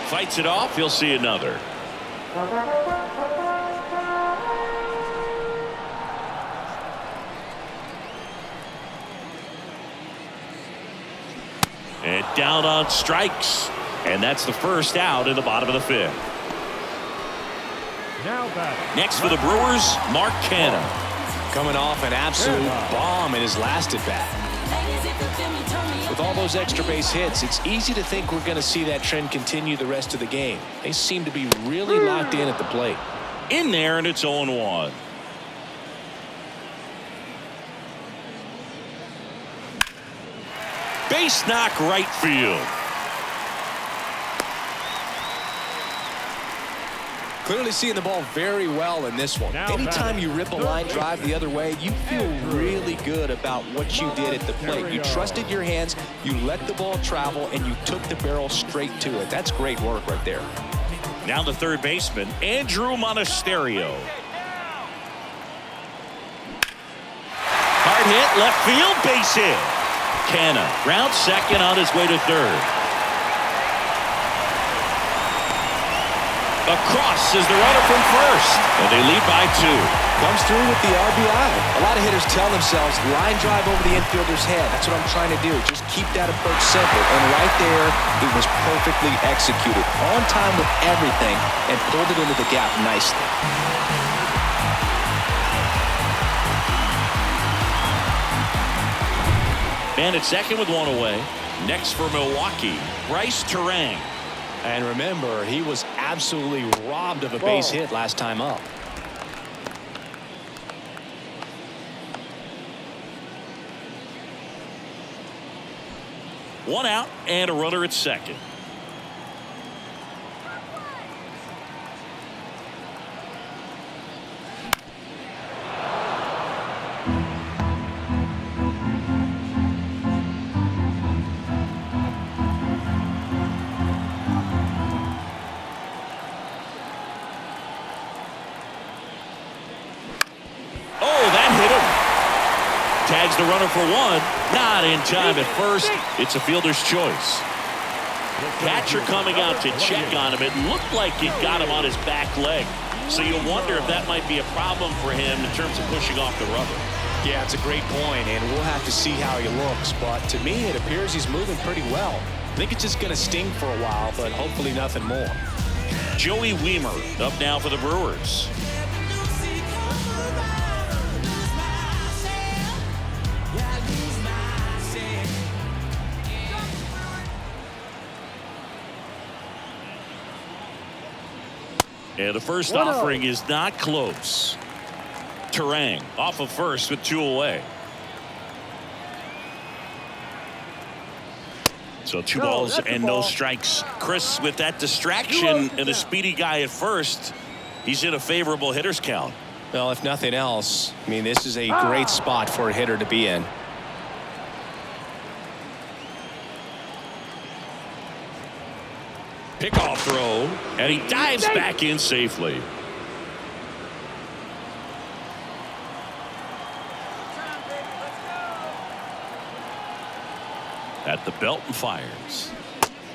B: Fights it off. He'll see another. And down on strikes. And that's the first out in the bottom of the 5th.
E: Now batting.
B: Next for the Brewers, Mark Canha.
C: Coming off an absolute bomb in his last at-bat. With all those extra base hits, it's easy to think we're going to see that trend continue the rest of the game. They seem to be really locked in at the plate.
B: In there, and it's 0-1. Base knock right field.
C: Clearly seeing the ball very well in this one.
E: Now
C: Anytime you rip a line drive the other way, you feel really good about what you did at the plate. You trusted your hands, you let the ball travel, and you took the barrel straight to it. That's great work right there.
B: Now the third baseman, Andrew Monasterio. Hard hit, left field, base hit. Canha round second on his way to third. Across is the runner from first, and they lead by 2.
C: Comes through with the RBI. A lot of hitters tell themselves, line drive over the infielder's head. That's what I'm trying to do. Just keep that approach simple. And right there, it was perfectly executed. On time with everything, and pulled it into the gap nicely.
B: Man at second with 1 away. Next for Milwaukee, Bryce Turang.
C: And remember, he was absolutely robbed of a base hit last time up.
B: One out and a runner at second. Tags the runner for one. Not in time at first. It's a fielder's choice. Catcher coming out to check on him. It looked like it got him on his back leg. So you wonder if that might be a problem for him in terms of pushing off the rubber.
C: Yeah, it's a great point, and we'll have to see how he looks. But to me, it appears he's moving pretty well. I think it's just going to sting for a while, but hopefully nothing more.
B: Joey Wiemer up now for the Brewers. And the first offering is not close. Terang off of first with 2 away. So 2 balls and no strikes. Chris, with that distraction and a speedy guy at first, he's in a favorable hitter's count.
C: Well, if nothing else, I mean, this is a great spot for a hitter to be in.
B: Pickoff throw, and he dives back in safely. At the belt and fires.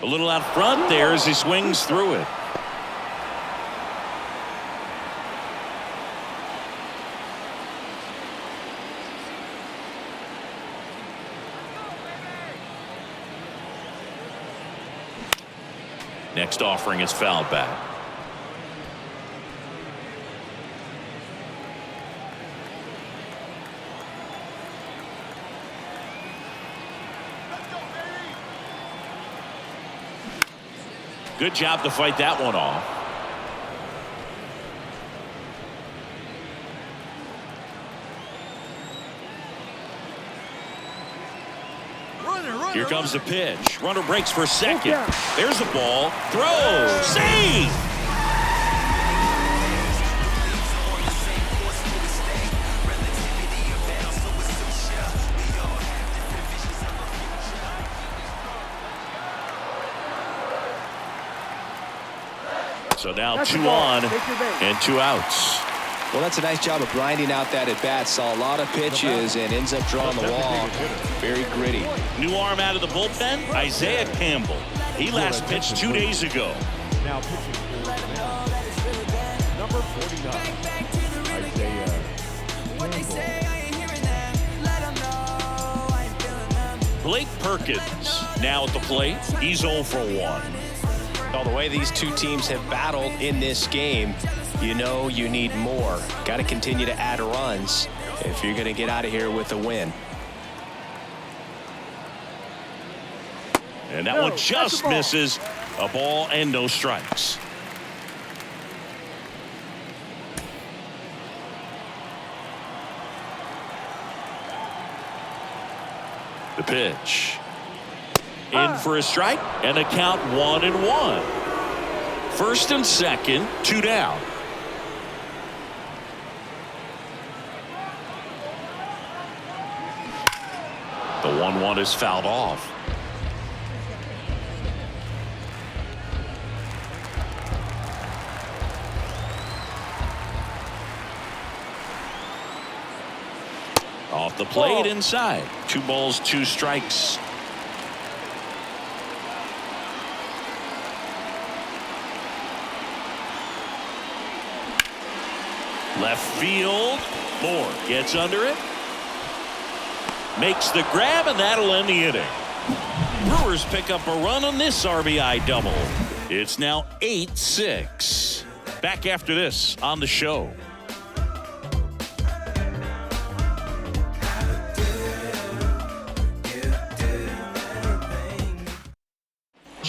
B: A little out front there as he swings through it. Next offering is fouled back. Good job to fight that one off. Here comes the pitch. Runner breaks for second. There's the ball. Throw. Save. So now 2 on and 2 outs.
C: Well, that's a nice job of grinding out that at bat. Saw a lot of pitches and ends up drawing the walk. Very gritty.
B: New arm out of the bullpen, Isaiah Campbell. He last pitched 2 days ago.
E: Now pitching for number 49, Isaiah Campbell.
B: Blake Perkins now at the plate. He's 0 for 1.
C: Well, the way these two teams have battled in this game, you know you need more. Got to continue to add runs if you're going to get out of here with a win.
B: And that one just misses. A ball and no strikes. The pitch. In for a strike and a count 1-1. First and second, 2 down. The 1-1 is fouled off. Off the plate inside. 2 balls, 2 strikes. Left field. Moore gets under it. Makes the grab, and that'll end the inning. Brewers pick up a run on this RBI double. It's now 8-6. Back after this on the show.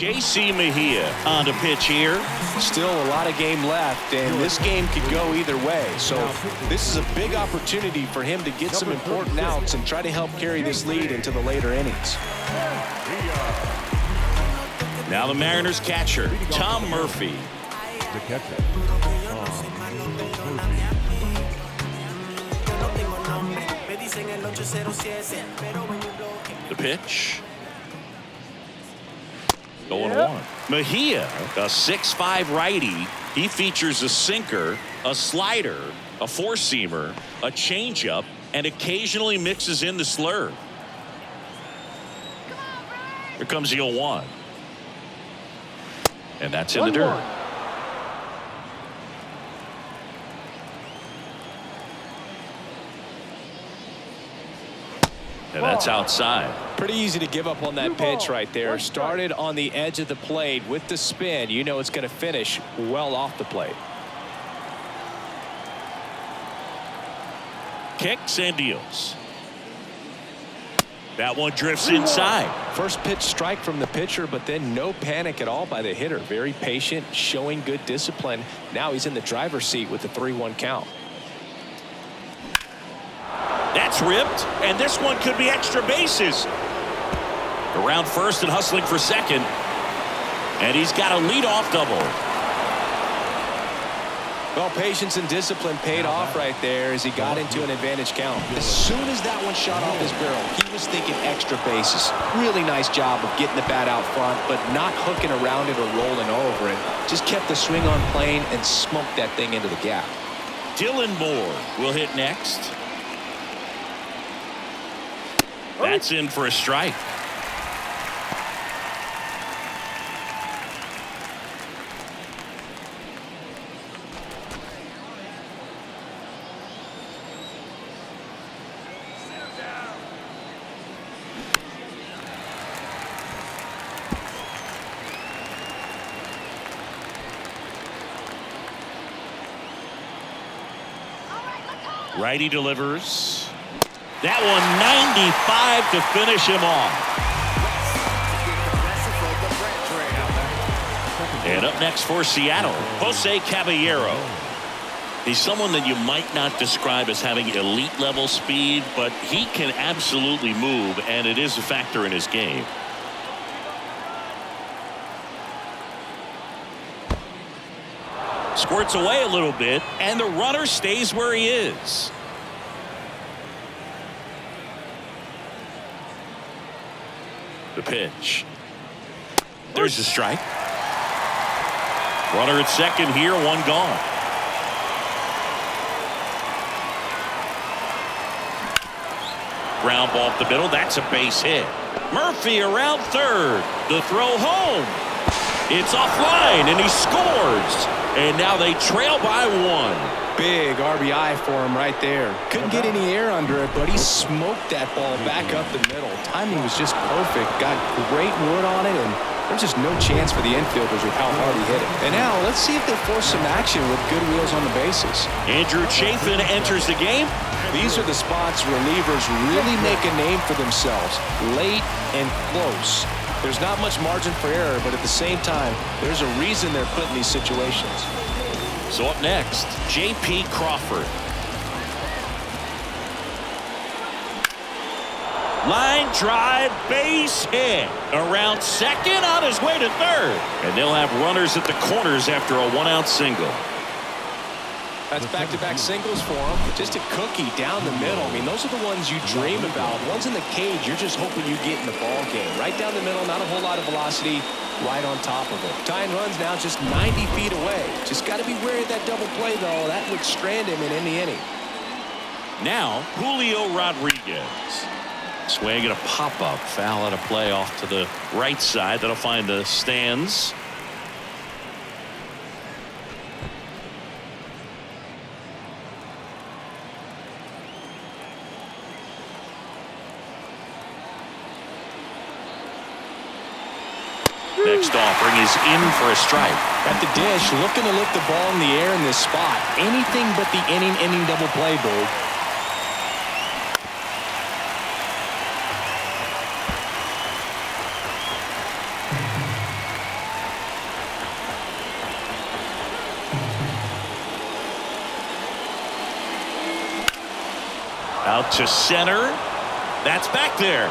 B: J.C. Mejia on the pitch here.
C: Still a lot of game left, and this game could go either way. So this is a big opportunity for him to get some important outs and try to help carry this lead into the later innings.
B: Now the Mariners catcher, Tom Murphy.
E: The catcher, Tom Murphy.
B: The pitch. 0-1. Mejia, a 6'5" righty. He features a sinker, a slider, a four-seamer, a changeup, and occasionally mixes in the slurve. Here comes the 0-1. And that's in the dirt. And that's outside.
C: Pretty easy to give up on that pitch right there. Started on the edge of the plate with the spin. You know it's going to finish well off the plate.
B: Kicks and deals. That one drifts inside.
C: First pitch strike from the pitcher, but then no panic at all by the hitter. Very patient, showing good discipline. Now he's in the driver's seat with the 3-1 count.
B: That's ripped, and this one could be extra bases. Around first and hustling for second. And he's got a leadoff double.
C: Well, patience and discipline paid off right there as he got into an advantage count. As soon as that one shot off his barrel, he was thinking extra bases. Really nice job of getting the bat out front, but not hooking around it or rolling over it. Just kept the swing on plane and smoked that thing into the gap.
B: Dylan Moore will hit next. That's in for a strike. Righty delivers. That one 95 to finish him off. And up next for Seattle, Jose Caballero. He's someone that you might not describe as having elite level speed, but he can absolutely move, and it is a factor in his game. Squirts away a little bit, and the runner stays where he is. The pitch. There's a strike. Runner at second here, one gone. Ground ball up the middle. That's a base hit. Murphy around third. The throw home. It's offline, and he scores. And now they trail by one.
C: Big RBI for him right there. Couldn't get any air under it, but he smoked that ball back up the middle. Timing was just perfect. Got great wood on it, and there's just no chance for the infielders with how hard he hit it. And now let's see if they force some action with good wheels on the bases.
B: Andrew Chafin enters the game.
C: These are the spots relievers really make a name for themselves. Late and close. There's not much margin for error, but at the same time, there's a reason they're put in these situations.
B: So up next, J.P. Crawford. Line drive, base hit. Around second, on his way to third. And they'll have runners at the corners after a one-out single.
C: That's back-to-back singles for him. Just a cookie down the middle. I mean, those are the ones you dream about. Ones in the cage, you're just hoping you get in the ball game. Right down the middle, not a whole lot of velocity. Right on top of it. Tying runs now just 90 feet away. Just got to be wary of that double play, though. That would strand him in any inning.
B: Now, Julio Rodriguez. Swing and a pop-up. Foul out of play off to the right side. That'll find the stands. Next offering is in for a strike.
C: At the dish, looking to lift the ball in the air in this spot. Anything but the inning double play, Boo.
B: Out to center. That's back there.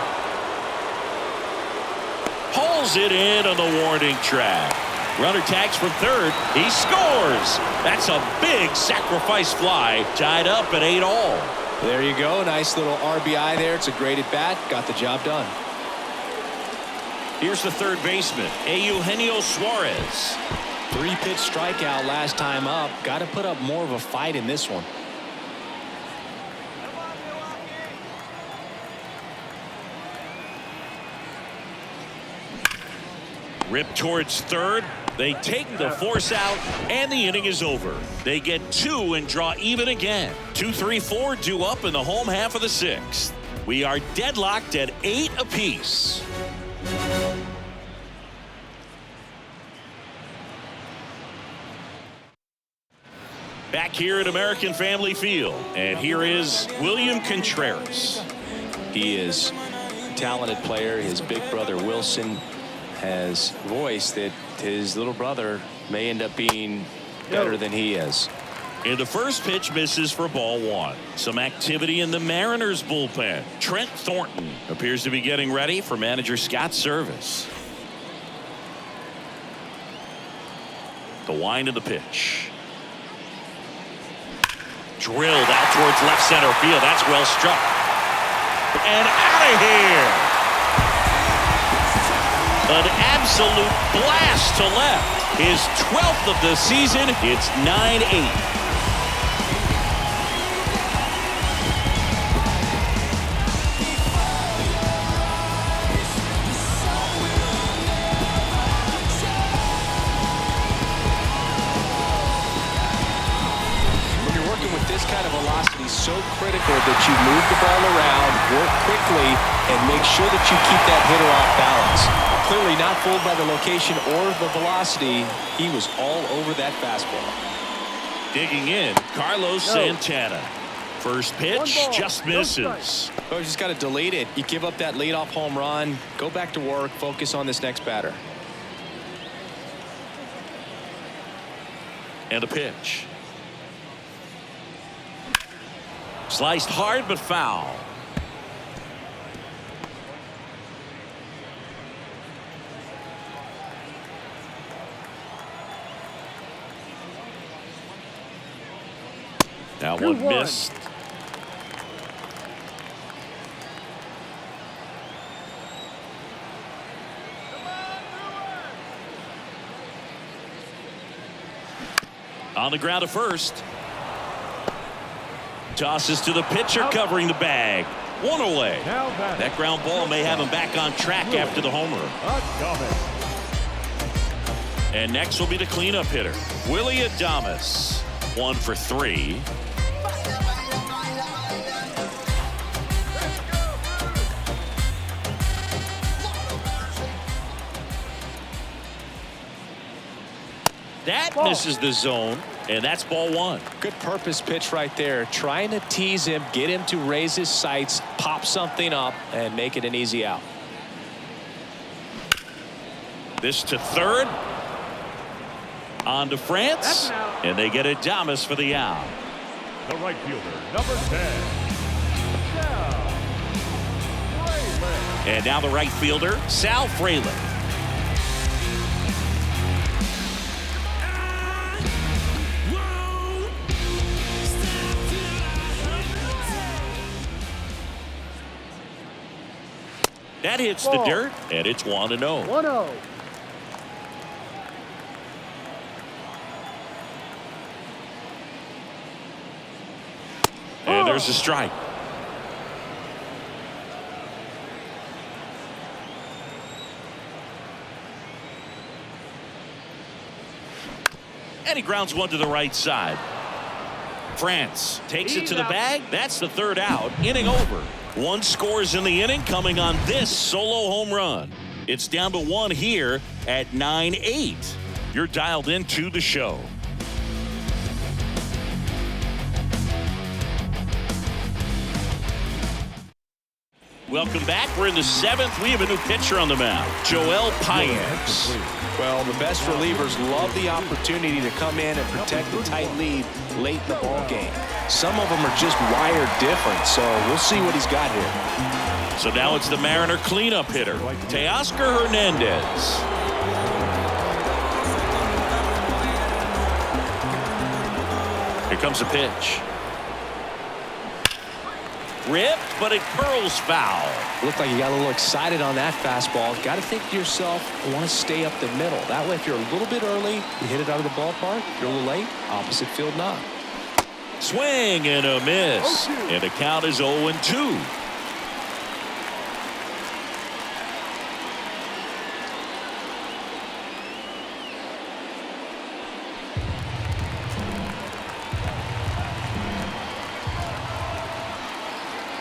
B: Pulls it in on the warning track. Runner tags from third. He scores. That's a big sacrifice fly. Tied up at 8-all.
C: There you go. Nice little RBI there. It's a great at bat. Got the job done.
B: Here's the third baseman, Eugenio Suarez.
C: 3-pitch strikeout last time up. Got to put up more of a fight in this one.
B: Ripped towards third. They take the force out, and the inning is over. They get 2 and draw even again. 2, 3, 4 due up in the home half of the 6th. We are deadlocked at 8 apiece. Back here at American Family Field, and here is William Contreras.
C: He is a talented player. His big brother Wilson has voiced that his little brother may end up being better than he is.
B: And the first pitch misses for ball 1. Some activity in the Mariners bullpen. Trent Thornton appears to be getting ready for manager Scott's service. The wind of the pitch. Drilled out towards left center field. That's well struck. And out of here. An absolute blast to left. His 12th of the season. It's 9-8.
C: So critical that you move the ball around, work quickly, and make sure that you keep that hitter off balance. Clearly not fooled by the location or the velocity. He was all over that fastball.
B: Digging in, Carlos Santana. First pitch just misses.
C: Oh, you just got to delete it. You give up that leadoff home run. Go back to work. Focus on this next batter.
B: And a pitch. Sliced hard but foul. Now one missed. On the ground at first. Tosses to the pitcher covering the bag. 1 away. That ground ball may have him back on track after the homer. And next will be the cleanup hitter, Willie Adames. 1 for 3. That misses the zone, and that's ball 1.
C: Good purpose pitch right there. Trying to tease him, get him to raise his sights, pop something up, and make it an easy out.
B: This to third. On to France, and they get Adames for the out.
E: The right fielder, number 10.
B: And now the right fielder, Sal Frelick. That hits the dirt, and it's 1-0.
D: 1-0.
B: And there's a strike. And he grounds one to the right side. France takes it to the bag. That's the third out. Inning over. 1 scores in the inning coming on this solo home run. It's down to 1 here at 9-8. You're dialed into the show. Welcome back. We're in the 7th. We have a new pitcher on the mound, Joel Paynes.
C: Well, the best relievers love the opportunity to come in and protect the tight lead late in the ball game. Some of them are just wired different, so we'll see what he's got here.
B: So now it's the Mariner cleanup hitter, Teoscar Hernandez. Here comes the pitch. Ripped, but it curls foul.
C: Looked like you got a little excited on that fastball. Got to think to yourself, I want to stay up the middle. That way, if you're a little bit early, you hit it out of the ballpark. If you're a little late, opposite field knock.
B: Swing and a miss. And the count is 0-2.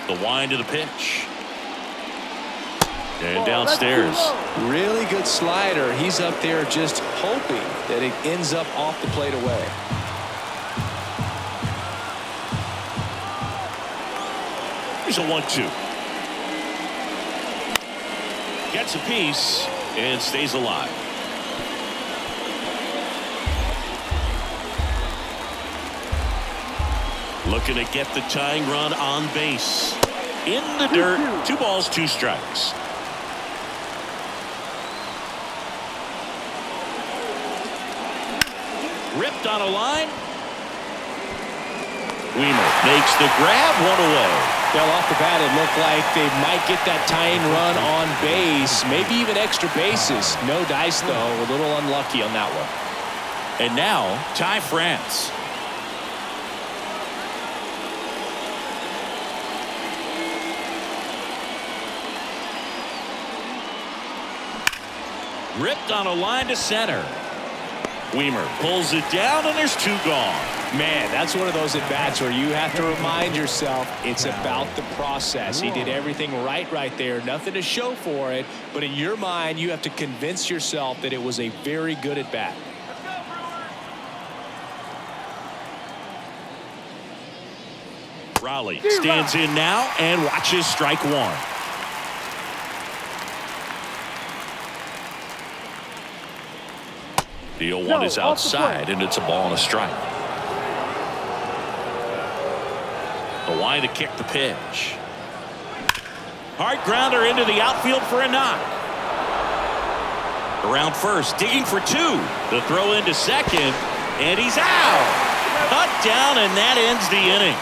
B: The wind of the pitch. And downstairs.
C: Really good slider. He's up there just hoping that it ends up off the plate away.
B: Here's a 1-2. Gets a piece and stays alive. Looking to get the tying run on base. In the dirt. 2 balls, 2 strikes. Ripped on a line. Weimer makes the grab, 1 away.
C: Well, off the bat, it looked like they might get that tying run on base. Maybe even extra bases. No dice, though. A little unlucky on that one.
B: And now, Ty France. Ripped on a line to center. Weimer pulls it down, and there's 2 gone.
C: Man, that's one of those at-bats where you have to remind yourself it's about the process. He did everything right there. Nothing to show for it. But in your mind, you have to convince yourself that it was a very good at-bat.
B: Raleigh stands in now and watches strike 1. The 0-1 is outside, and it's a ball and a strike. The wind to kick the pitch. Hard grounder into the outfield for a knock. Around first, digging for 2. The throw into second, and he's out. Cut down, and that ends the inning.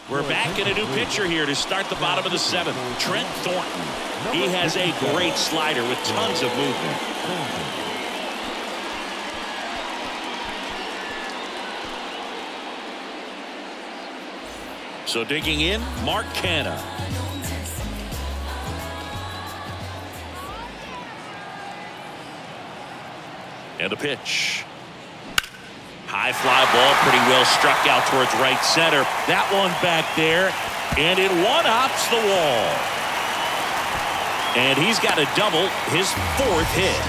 B: We're back in a new pitcher here to start the bottom of the 7th. Trent Thornton. He has a great slider with tons of movement. So digging in, Mark Canha. And the pitch. High fly ball, pretty well struck out towards right center. That one back there, and it one-hops the wall. And he's got a double, his 4th hit.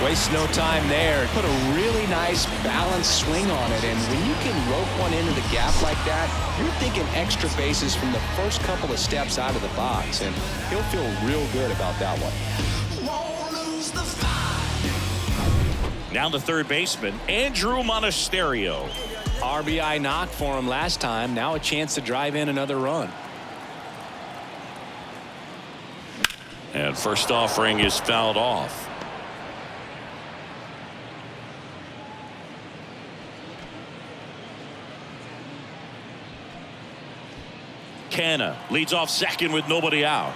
C: Waste no time there. Put a really nice balanced swing on it, and when you can rope one into the gap like that, you're thinking extra bases from the first couple of steps out of the box, and he'll feel real good about that one.
B: Now the third baseman, Andrew Monasterio.
C: RBI knock for him last time. Now a chance to drive in another run.
B: And first offering is fouled off. Canha leads off second with nobody out.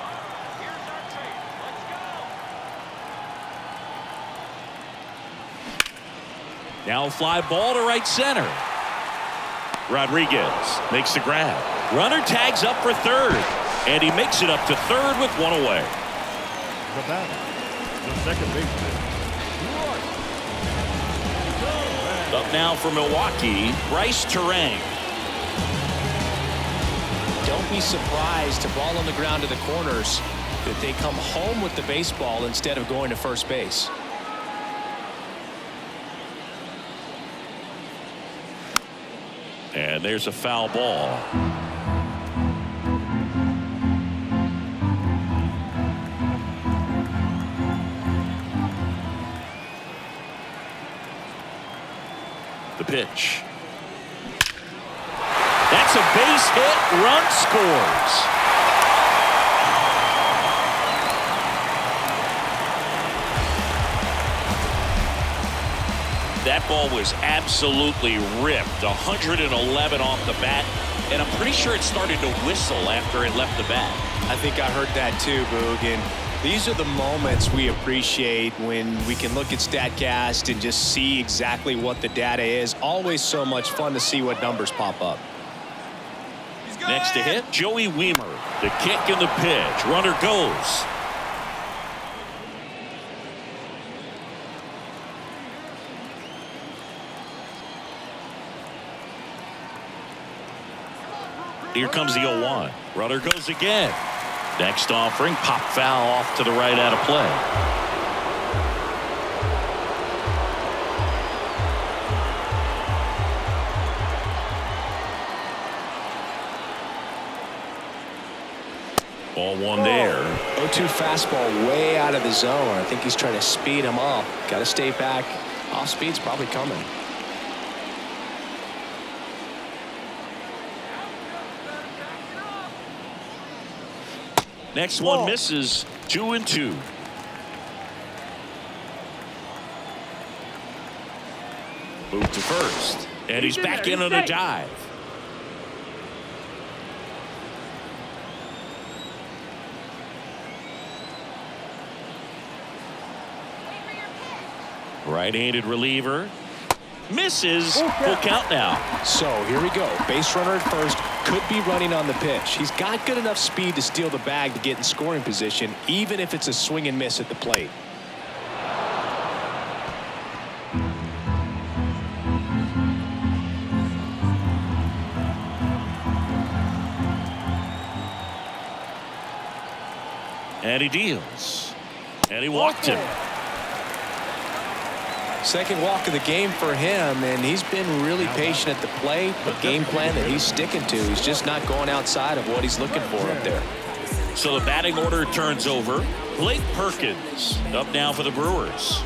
B: Now a fly ball to right center. Rodriguez makes the grab. Runner tags up for third, and he makes it up to third with 1 away.
E: The batter, the second baseman.
B: Up now for Milwaukee, Bryce Terang.
C: Don't be surprised to ball on the ground to the corners. that they come home with the baseball instead of going to first base.
B: And there's a foul ball. The pitch. That's a base hit. Run scores. That ball was absolutely ripped. 111 off the bat. And I'm pretty sure it started to whistle after it left the bat.
C: I think I heard that too, Boog. And these are the moments we appreciate when we can look at StatCast and just see exactly what the data is. Always so much fun to see what numbers pop up.
B: Next to hit, Joey Weimer. The kick and the pitch. Runner goes. Here comes the 0-1. Runner goes again. Next offering, pop foul off to the right out of play. Ball one there.
C: 0-2 fastball way out of the zone. I think he's trying to speed him up. Got to stay back. Off speed's probably coming.
B: Next one misses. 2-2. Move to first. And he's back in on a dive. Right-handed reliever. Misses. Full count now.
C: So here we go. Base runner at first. Could be running on the pitch. He's got good enough speed to steal the bag to get in scoring position, even if it's a swing and miss at the plate.
B: And he deals. And he walked him.
C: Second walk of the game for him, and he's been really patient at the plate. The game plan that he's sticking to, he's just not going outside of what he's looking for up there.
B: So the batting order turns over. Blake Perkins up now for the Brewers.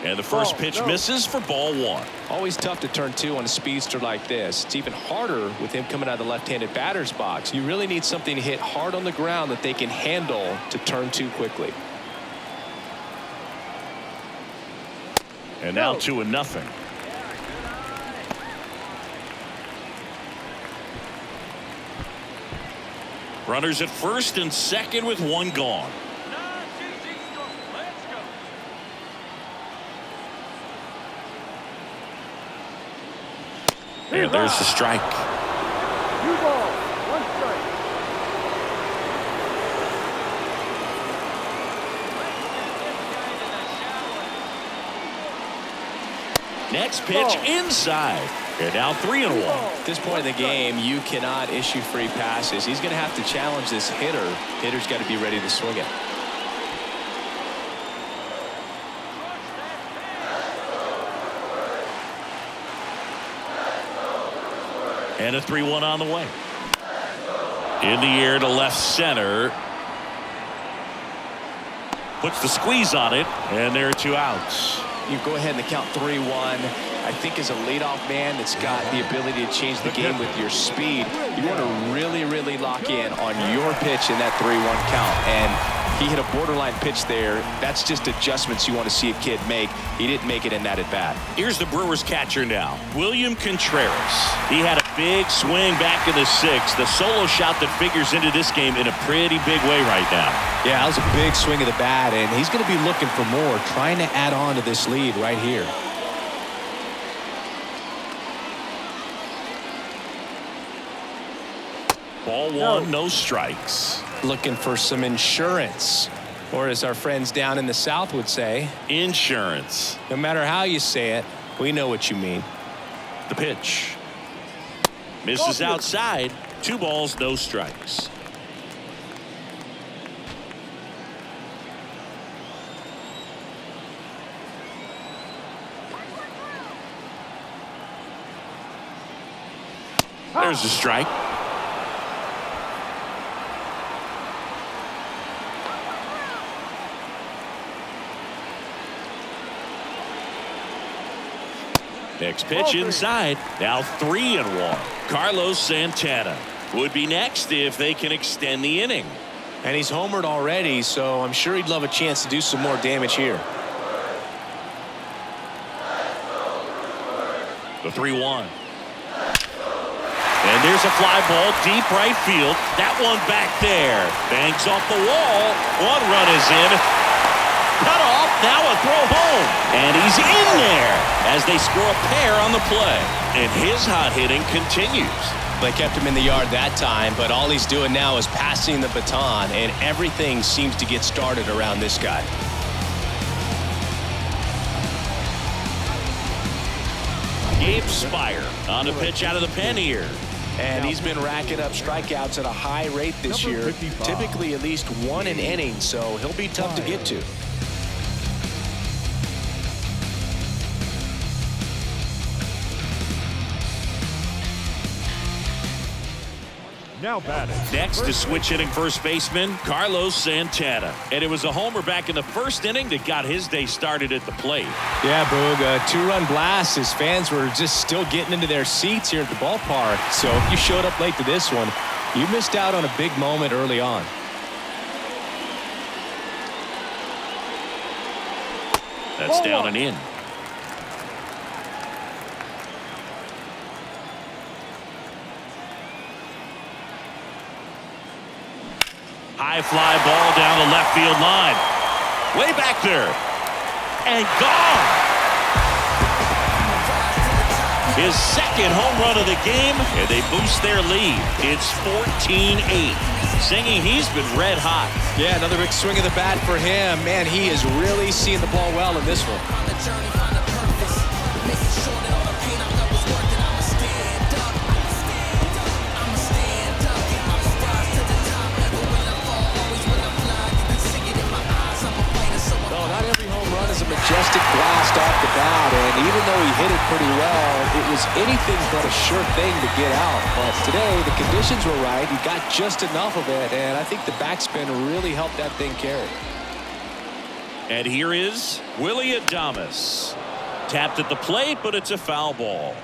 B: And the first pitch misses for ball one.
C: Always tough to turn two on a speedster like this. It's even harder with him coming out of the left-handed batter's box. You really need something to hit hard on the ground that they can handle to turn two quickly.
B: And now 2-0. Runners at first and second with one gone. And there's the strike.
D: 2 balls, 1 strike.
B: Next pitch inside. And now 3-1.
C: At this point in the game, you cannot issue free passes. He's going to have to challenge this hitter. Hitter's got to be ready to swing it.
B: And a 3-1 on the way. In the air to left center. Puts the squeeze on it, and there are 2 outs.
C: You go ahead and count 3-1. I think as a leadoff man that's got the ability to change the game with your speed, you want to really, really lock in on your pitch in that 3-1 count. And he hit a borderline pitch there. That's just adjustments you want to see a kid make. He didn't make it in that at-bat.
B: Here's the Brewers catcher now, William Contreras. He had a big swing back in the 6th. The solo shot that figures into this game in a pretty big way right now.
C: Yeah, that was a big swing of the bat, and he's going to be looking for more, trying to add on to this lead right here.
B: Ball one, no strikes.
C: Looking for some insurance, or as our friends down in the South would say,
B: insurance.
C: No matter how you say it, we know what you mean.
B: The pitch. Misses outside. 2 balls, no strikes. There's a strike. Next pitch inside. Now 3-1. Carlos Santana would be next if they can extend the inning.
C: And he's homered already, so I'm sure he'd love a chance to do some more damage here.
B: The 3-1. And there's a fly ball deep right field. That one back there. Bangs off the wall. 1 run is in. Cut off. Now a throw home. And he's in there as they score a pair on the play. And his hot hitting continues.
C: They kept him in the yard that time, but all he's doing now is passing the baton, and everything seems to get started around this guy.
B: Gabe Spire on a pitch out of the pen here.
C: And he's been racking up strikeouts at a high rate this year, typically at least 1 an inning, so he'll be tough to get to.
E: Now batting.
B: Next to switch hitting first baseman Carlos Santana. And it was a homer back in the first inning that got his day started at the plate.
C: Yeah, Boog, a 2-run blast. His fans were just still getting into their seats here at the ballpark. So if you showed up late to this one, you missed out on a big moment early on.
B: That's down and in. High fly ball down the left field line. Way back there. And gone. His second home run of the game, and they boost their lead. It's 14-8. Singing, he's been red hot.
C: Yeah, another big swing of the bat for him. Man, he is really seeing the ball well in this one. Majestic blast off the bat, and even though he hit it pretty well, it was anything but a sure thing to get out. But today, the conditions were right. He got just enough of it, and I think the backspin really helped that thing carry.
B: And here is Willie Adames. Tapped at the plate, but it's a foul ball.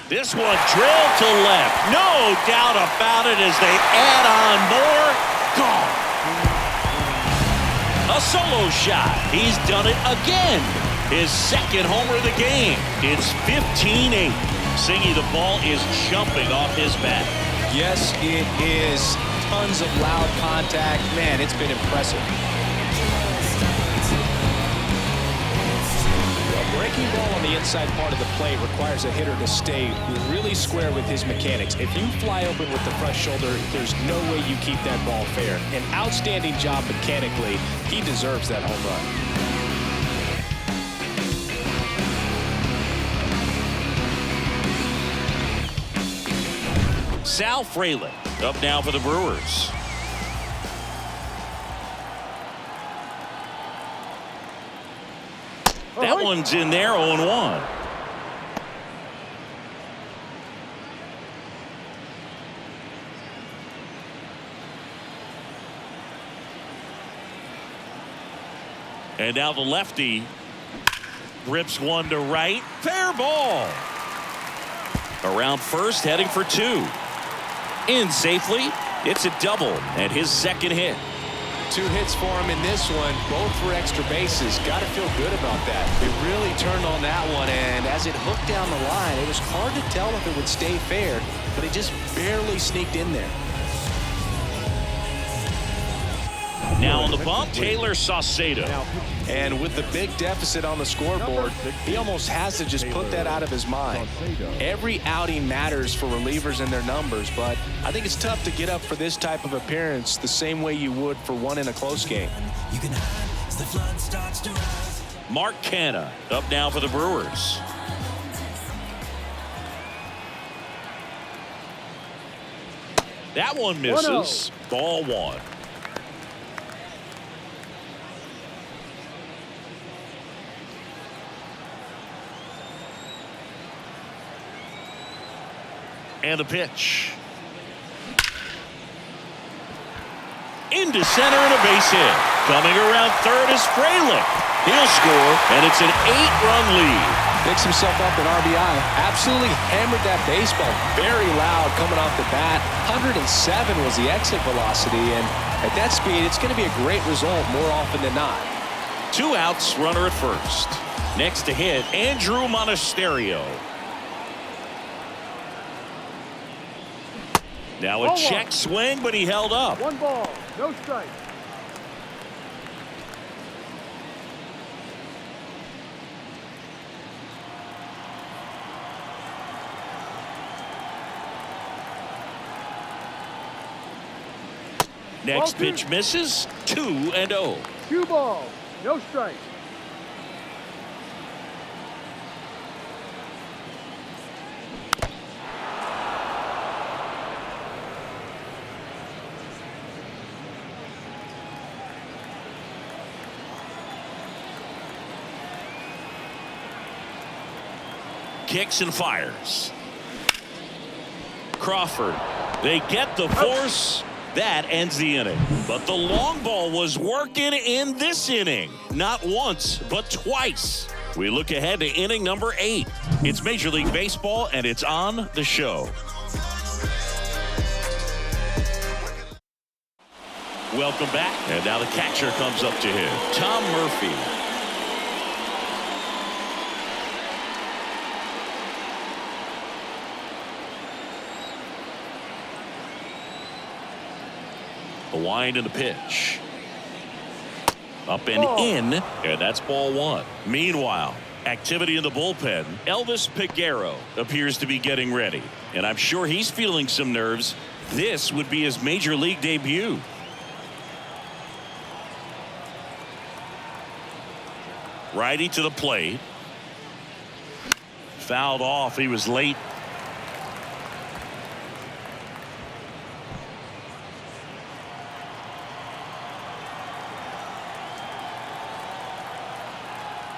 B: This one drilled to left. No doubt about it as they add on more. Gone. A solo shot. He's done it again. His second homer of the game. It's 15-8. Singy, the ball is jumping off his bat.
C: Yes, it is. Tons of loud contact. Man, it's been impressive. Breaking ball on the inside part of the plate requires a hitter to stay really square with his mechanics. If you fly open with the front shoulder, there's no way you keep that ball fair. An outstanding job mechanically. He deserves that home run.
B: Sal Frelick up now for the Brewers. That one's in there, 0-1. And now the lefty rips one to right. Fair ball. Around first, heading for 2. In safely. It's a double and his second hit.
C: 2 hits for him in this one, both for extra bases. Got to feel good about that. It really turned on that one, and as it hooked down the line, it was hard to tell if it would stay fair, but it just barely sneaked in there.
B: Now on the bump, Taylor Saucedo.
C: And with the big deficit on the scoreboard, he almost has to just put that out of his mind. Every outing matters for relievers and their numbers, but I think it's tough to get up for this type of appearance the same way you would for one in a close game.
B: Mark Canha up now for the Brewers. That one misses. Ball one. And a pitch. Into center and a base hit. Coming around third is Frelick. He'll score, and it's an 8-run lead.
C: Picks himself up an RBI. Absolutely hammered that baseball. Very loud coming off the bat. 107 was the exit velocity, and at that speed, it's going to be a great result more often than not.
B: 2 outs, runner at first. Next to hit, Andrew Monasterio. Now a check swing, but he held up.
D: 1 ball, no strike.
B: Next pitch misses. 2-0.
D: 2 balls, no strike.
B: Kicks and fires. Crawford. They get the force. That ends the inning. But the long ball was working in this inning. Not once, but twice. We look ahead to inning number 8. It's Major League Baseball, and it's on the show. Welcome back. And now the catcher comes up to him. Tom Murphy. The wind and the pitch. Up and in, and that's ball 1. Meanwhile, activity in the bullpen. Elvis Peguero appears to be getting ready, and I'm sure he's feeling some nerves. This would be his major league debut. Righty to the plate. Fouled off. He was late.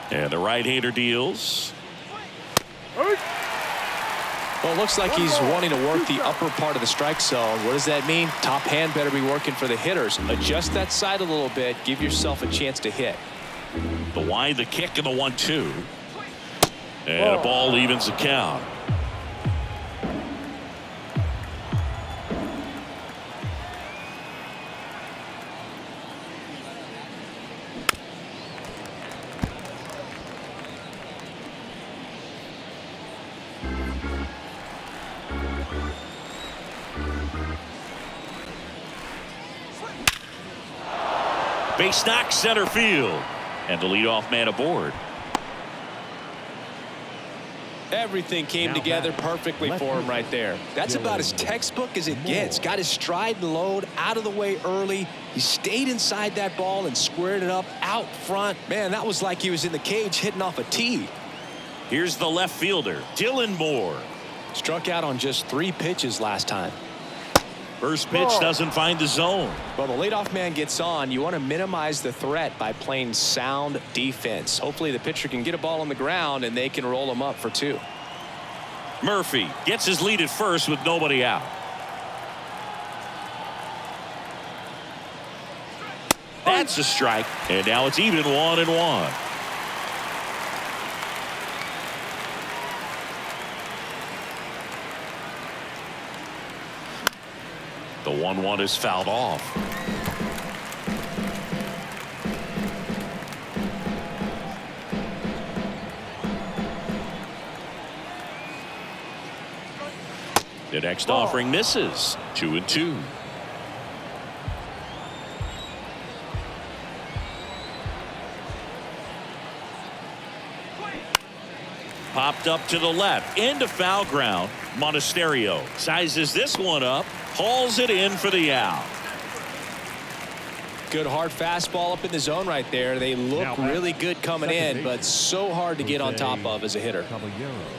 B: And the right-hander deals.
C: Well, it looks like he's wanting to work the upper part of the strike zone. What does that mean? Top hand better be working for the hitters. Adjust that side a little bit. Give yourself a chance to hit.
B: The wind, the kick, and the 1-2. And a ball evens the count. Base knock, center field. And the leadoff man aboard.
C: Everything came together perfectly for him right there. That's about as textbook as it gets. Got his stride and load out of the way early. He stayed inside that ball and squared it up out front. Man, that was like he was in the cage hitting off a tee.
B: Here's the left fielder, Dylan Moore.
C: Struck out on just 3 pitches last time.
B: First pitch doesn't find the zone.
C: Well, the leadoff man gets on. You want to minimize the threat by playing sound defense. Hopefully the pitcher can get a ball on the ground and they can roll him up for 2.
B: Murphy gets his lead at first with nobody out. That's a strike. And now it's even 1-1. The 1-1 is fouled off. The next offering misses. 2-2. Popped up to the left. Into foul ground. Monasterio sizes this one up. Hauls it in for the out.
C: Good hard fastball up in the zone right there. They look really good coming in, but so hard to get on top of as a hitter.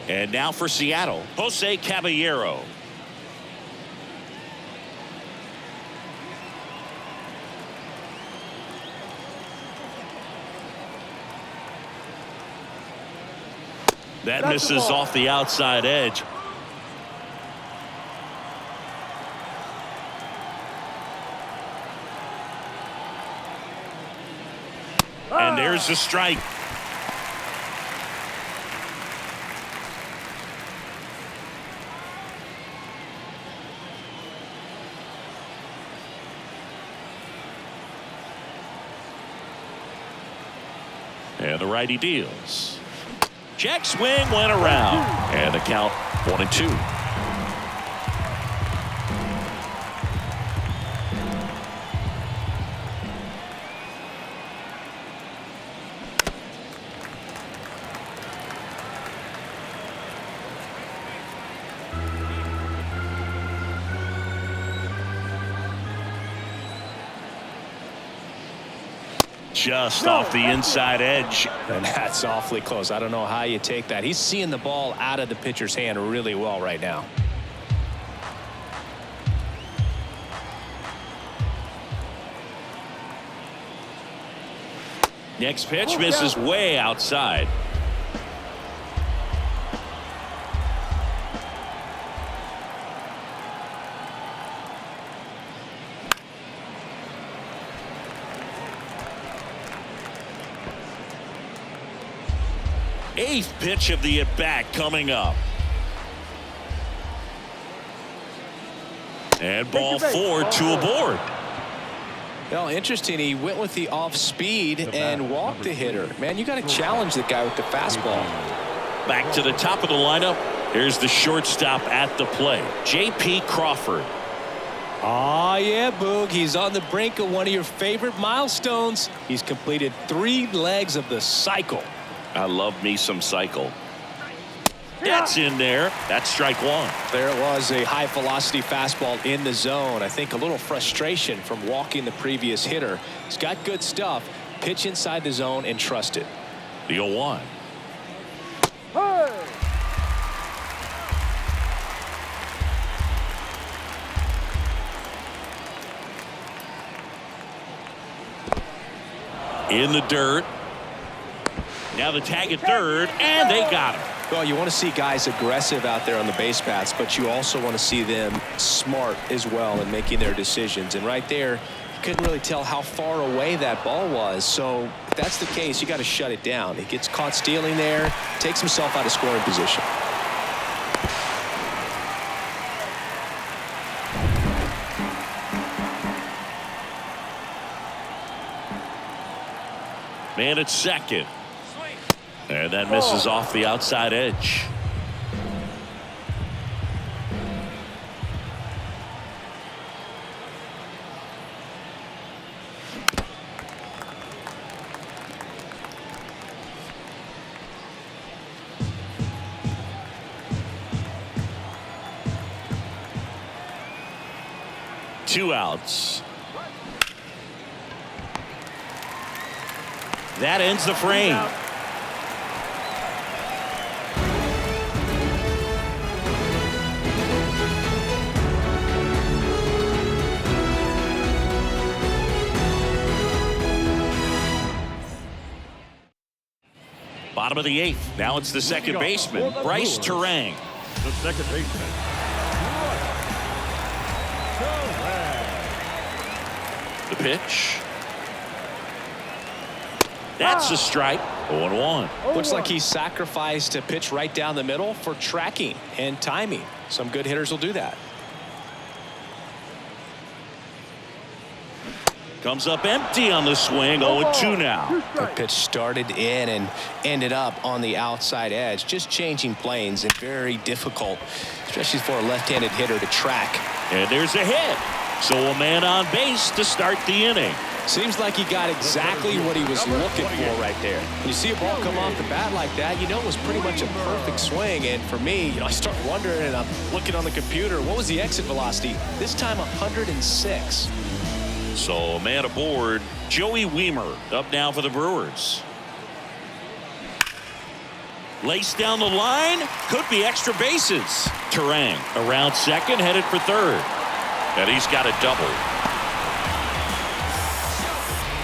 B: And now for Seattle, Jose Caballero. That misses off the outside edge. And there's a strike. And the righty deals. Check swing went around. And the count 1-2. Just off the inside edge.
C: And that's awfully close. I don't know how you take that. He's seeing the ball out of the pitcher's hand really well right now.
B: Next pitch misses way outside. Eighth pitch of the at-bat coming up. And ball 4, 2 aboard.
C: Well, interesting. He went with the off speed and walked the hitter. Man, you got to challenge the guy with the fastball.
B: Back to the top of the lineup. Here's the shortstop at the plate, J.P. Crawford.
C: Oh, yeah, Boog. He's on the brink of one of your favorite milestones. He's completed 3 legs of the cycle.
B: I love me some cycle. That's in there. That's strike 1.
C: There it was, a high velocity fastball in the zone. I think a little frustration from walking the previous hitter. He's got good stuff. Pitch inside the zone and trust it.
B: The 0-1. In the dirt. Now the tag at third, and they got him.
C: Well, you want to see guys aggressive out there on the base paths, but you also want to see them smart as well in making their decisions. And right there, you couldn't really tell how far away that ball was. So if that's the case, you got to shut it down. He gets caught stealing there, takes himself out of scoring position.
B: Man at second. And that misses off the outside edge. Two outs. That ends the frame. Bottom of the 8th. Now it's the second baseman, Bryce Terang.
E: The second baseman.
B: The pitch. That's a strike. 0-1.
C: Looks like he sacrificed a pitch right down the middle for tracking and timing. Some good hitters will do that.
B: Comes up empty on the swing. 0-2 now.
C: That pitch started in and ended up on the outside edge. Just changing planes and very difficult, especially for a left-handed hitter to track.
B: And there's a hit. So a man on base to start the inning.
C: Seems like he got exactly what he was looking for right there. When you see a ball come off the bat like that, you know it was pretty much a perfect swing. And for me, I start wondering, and I'm looking on the computer, what was the exit velocity? This time 106.
B: So man aboard, Joey Wiemer up now for the Brewers. Laced down the line, could be extra bases. Terang around second, headed for third. And he's got a double.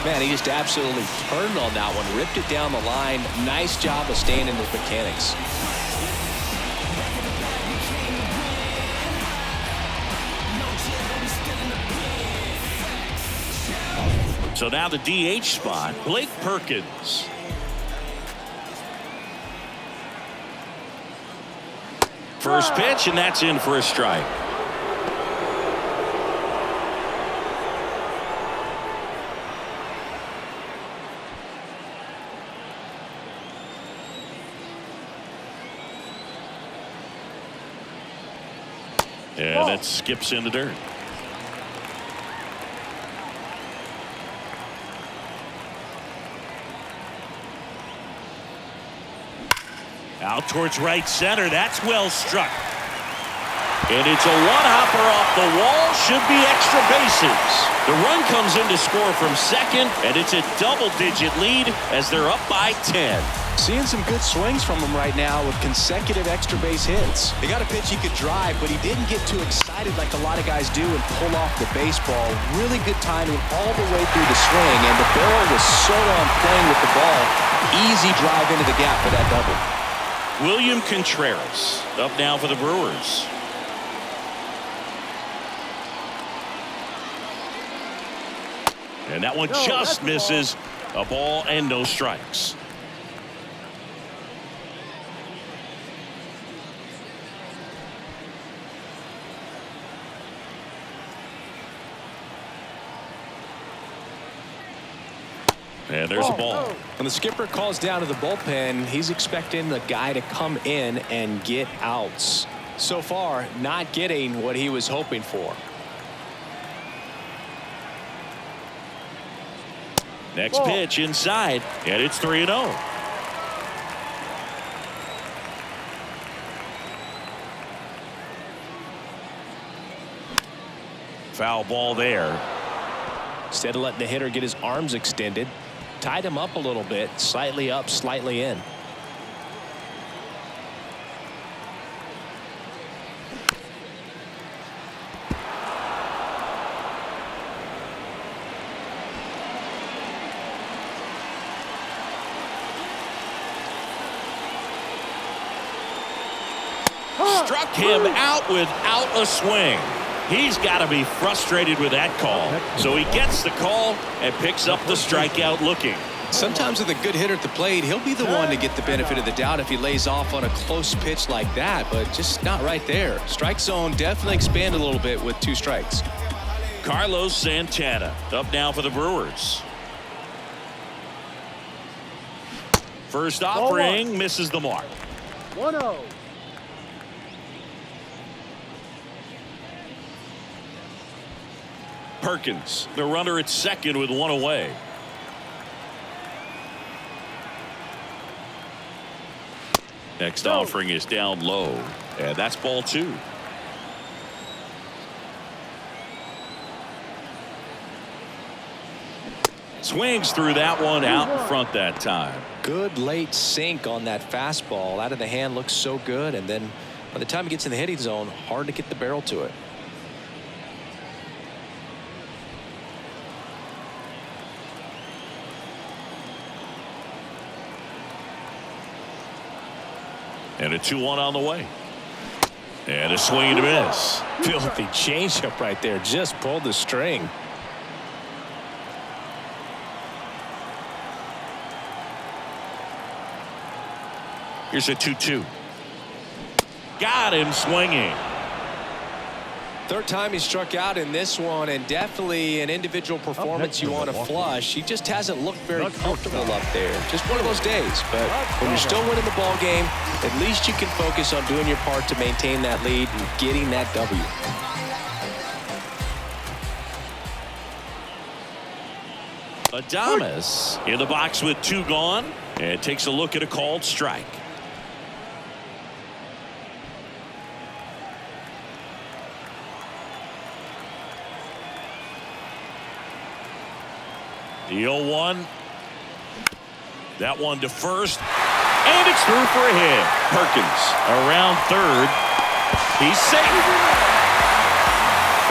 C: Man, he just absolutely turned on that one, ripped it down the line. Nice job of staying in his mechanics.
B: So now the DH spot, Blake Perkins. First pitch, and that's in for a strike. And it skips in the dirt. Out towards right center. That's well struck. And it's a one-hopper off the wall. Should be extra bases. The run comes in to score from second, and it's a double-digit lead as they're up by 10.
C: Seeing some good swings from him right now with consecutive extra base hits. He got a pitch he could drive, but he didn't get too excited like a lot of guys do and pull off the baseball. Really good timing all the way through the swing, and the barrel was so on playing with the ball. Easy drive into the gap for that double.
B: William Contreras up now for the Brewers. And that one just misses. A ball and no strikes. And there's a ball.
C: When the skipper calls down to the bullpen, he's expecting the guy to come in and get outs. So far, not getting what he was hoping for.
B: Next pitch inside, and it's 3-0. Foul ball there.
C: Instead of letting the hitter get his arms extended, tied him up a little bit, slightly up, slightly in.
B: Struck him out without a swing. He's got to be frustrated with that call. So he gets the call and picks up the strikeout looking.
C: Sometimes with a good hitter at the plate, he'll be the one to get the benefit of the doubt if he lays off on a close pitch like that, but just not right there. Strike zone definitely expanded a little bit with 2 strikes.
B: Carlos Santana up now for the Brewers. First offering misses the mark.
D: 1-0.
B: Perkins, the runner at second with 1 away. Next offering is down low, and that's ball 2. Swings through that one out in front that time.
C: Good late sink on that fastball. Out of the hand looks so good, and then by the time he gets in the hitting zone, hard to get the barrel to it.
B: And a 2-1 on the way. And a swing and a miss.
C: Filthy changeup right there. Just pulled the string.
B: Here's a 2-2. Got him swinging.
C: Third time he struck out in this one, and definitely an individual performance you want to flush. He just hasn't looked very comfortable up there. Just one of those days. But when you're still winning the ball game, at least you can focus on doing your part to maintain that lead and getting that W.
B: Adames in the box with 2 gone, and takes a look at a called strike. The 0-1. That one to first, and it's through for a hit. Perkins around third. He's safe.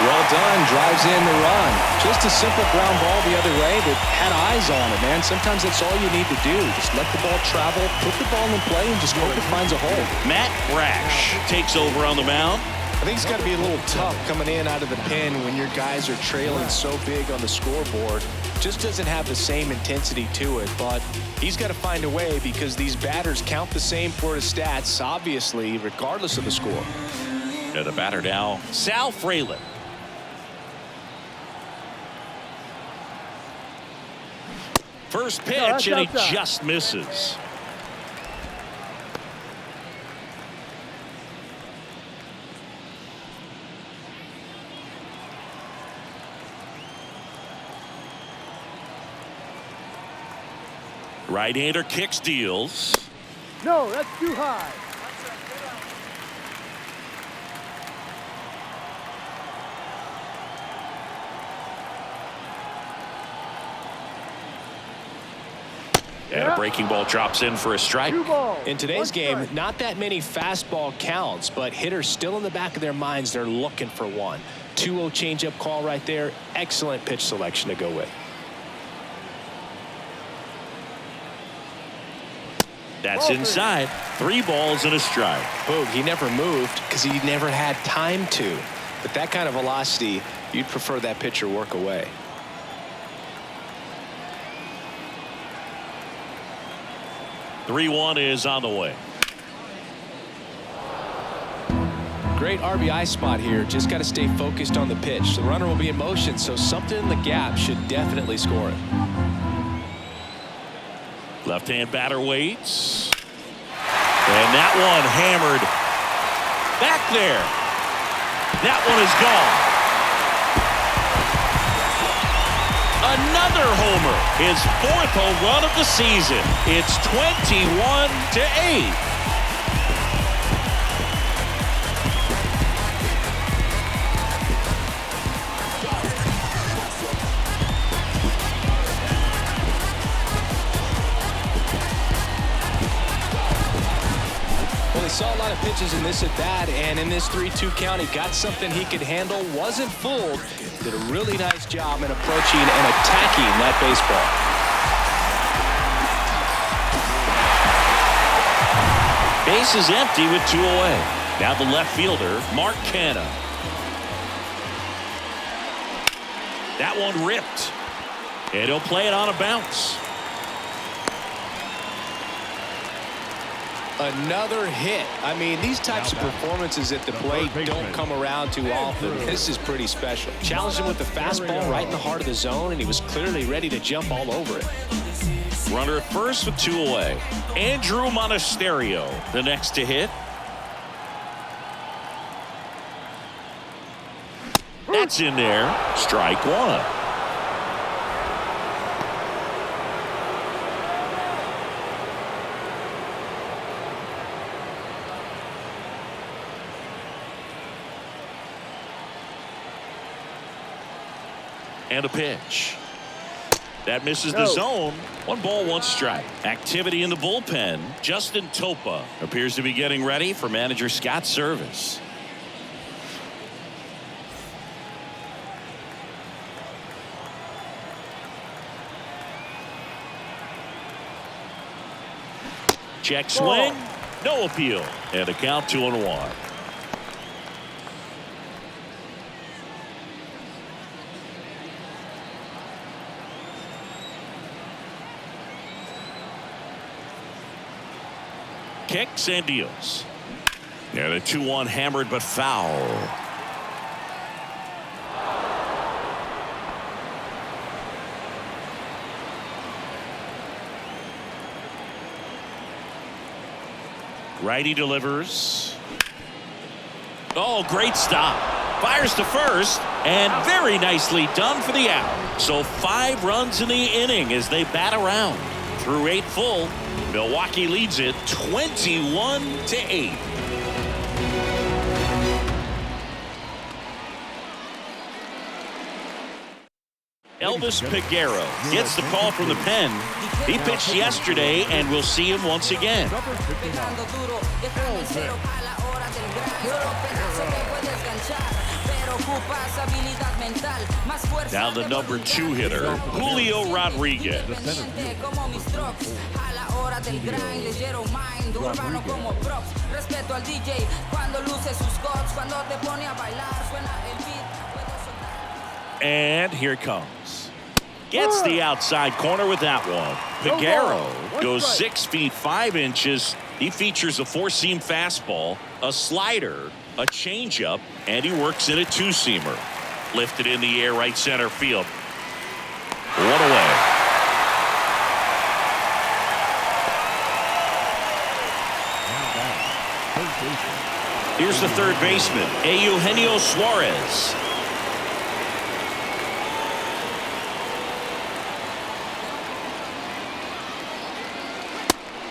C: Well done. Drives in the run. Just a simple ground ball the other way that had eyes on it, man. Sometimes that's all you need to do. Just let the ball travel, put the ball in play, and just hope it finds a hole.
B: Matt Brash takes over on the mound.
C: I think it's got to be a little tough coming in out of the pen when your guys are trailing so big on the scoreboard. Just doesn't have the same intensity to it, but he's got to find a way because these batters count the same for his stats, obviously, regardless of the score.
B: And the batter now, Sal Frelick. First pitch, and he just misses. Right-hander kicks, deals.
D: No, that's too high.
B: And a breaking ball drops in for a strike.
C: In today's game, not that many fastball counts, but hitters still in the back of their minds, they're looking for one. 2-0 changeup call right there. Excellent pitch selection to go with.
B: That's inside. 3 balls and a strike.
C: Boog, he never moved because he never had time to. But that kind of velocity, you'd prefer that pitcher work away.
B: (3-1) is on the way.
C: Great RBI spot here. Just got to stay focused on the pitch. The runner will be in motion, so something in the gap should definitely score it.
B: Left-hand batter waits. And that one hammered back there. That one is gone. Another homer. His 4th home run of the season. It's 21-8.
C: Well, he saw a lot of pitches in this at bat, and in this 3-2 count, he got something he could handle, wasn't fooled, did a really nice job in approaching and attacking that baseball.
B: Base is empty with 2 away. Now the left fielder, Mark Canha. That one ripped. And he'll play it on a bounce.
C: Another hit. I mean, these types of performances at the plate don't come around too often. This is pretty special. Challenged him with the fastball right in the heart of the zone, and he was clearly ready to jump all over it.
B: Runner at first with 2 away. Andrew Monasterio, the next to hit. That's in there. Strike 1. And a pitch. That misses the zone. 1 ball, 1 strike. Activity in the bullpen. Justin Topa appears to be getting ready for manager Scott's service. Check swing. No appeal. And a count 2-1. Kicks and deals. Yeah, the 2-1 hammered but foul. Righty delivers. Oh, great stop. Fires to first. And very nicely done for the out. So 5 runs in the inning as they bat around. Through 8 full, Milwaukee leads it 21-8. Elvis Peguero gets the call from the pen. He pitched yesterday, and we'll see him once again. Now the number 2 hitter, Julio Rodriguez. And here it comes. Gets the outside corner with that one. Peguero goes 6 feet 5 inches. He features a 4-seam fastball, a slider, a changeup, and he works in a 2-seamer. Lifted in the air, right center field. 1 away. Here's the third baseman, Eugenio Suarez.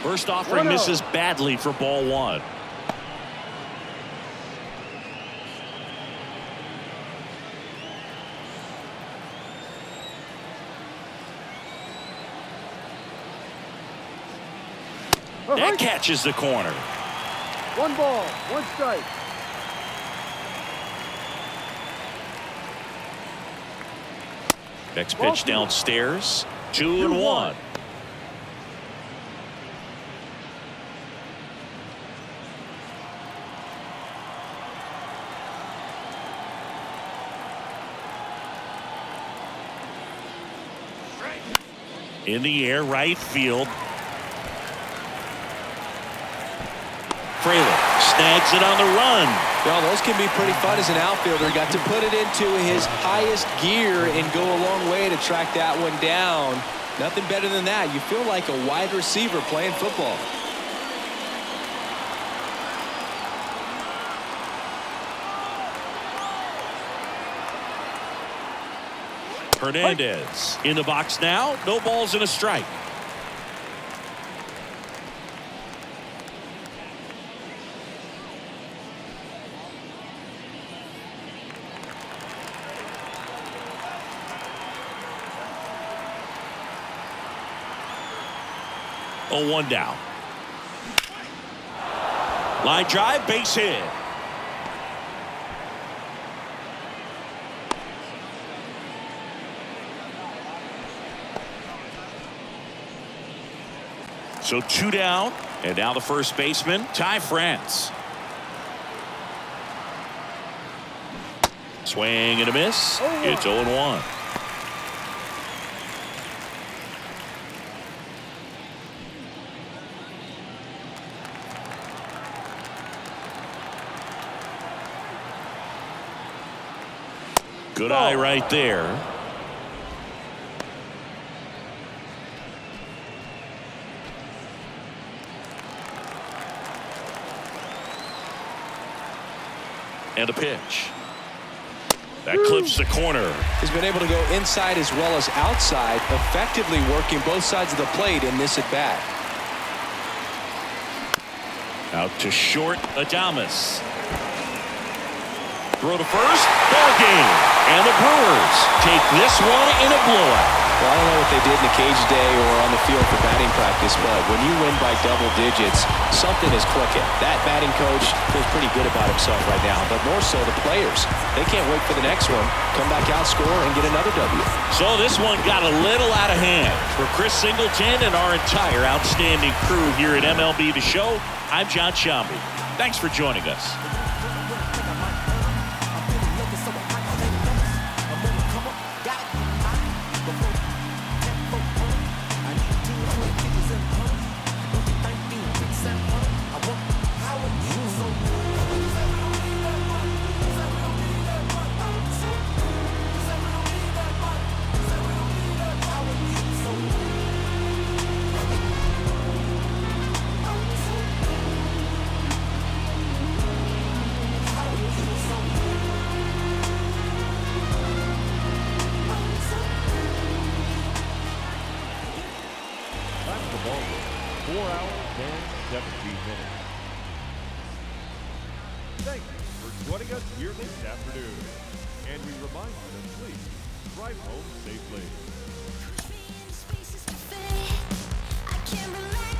B: First offering misses badly for ball 1. That catches the corner.
D: 1 ball, 1 strike.
B: Next pitch downstairs. 2-1. In the air, right field. Fraley snags it on the run.
C: Well, those can be pretty fun as an outfielder. He got to put it into his highest gear and go a long way to track that one down. Nothing better than that. You feel like a wide receiver playing football.
B: Hernandez in the box now. No balls and a strike. Oh, 1 down. Line drive, base hit. So 2 down, and now the first baseman, Ty France. Swing and a miss. It's 0-1. Good eye right there. And a pitch. That clips the corner.
C: He's been able to go inside as well as outside, effectively working both sides of the plate in this at-bat.
B: Out to short, Adames. Throw to first, ball game. And the Brewers take this one in a blowout.
C: Well, I don't know what they did in the cage day or on the field for batting practice, but when you win by double digits, something is clicking. That batting coach feels pretty good about himself right now, but more so the players. They can't wait for the next one, come back out, score, and get another W.
B: So this one got a little out of hand. For Chris Singleton and our entire outstanding crew here at MLB The Show, I'm John Shambi. Thanks for joining us.
E: Thank you for joining us here this afternoon. And we remind you to please drive home safely.
F: Push me into spaces to fit. I can't relax.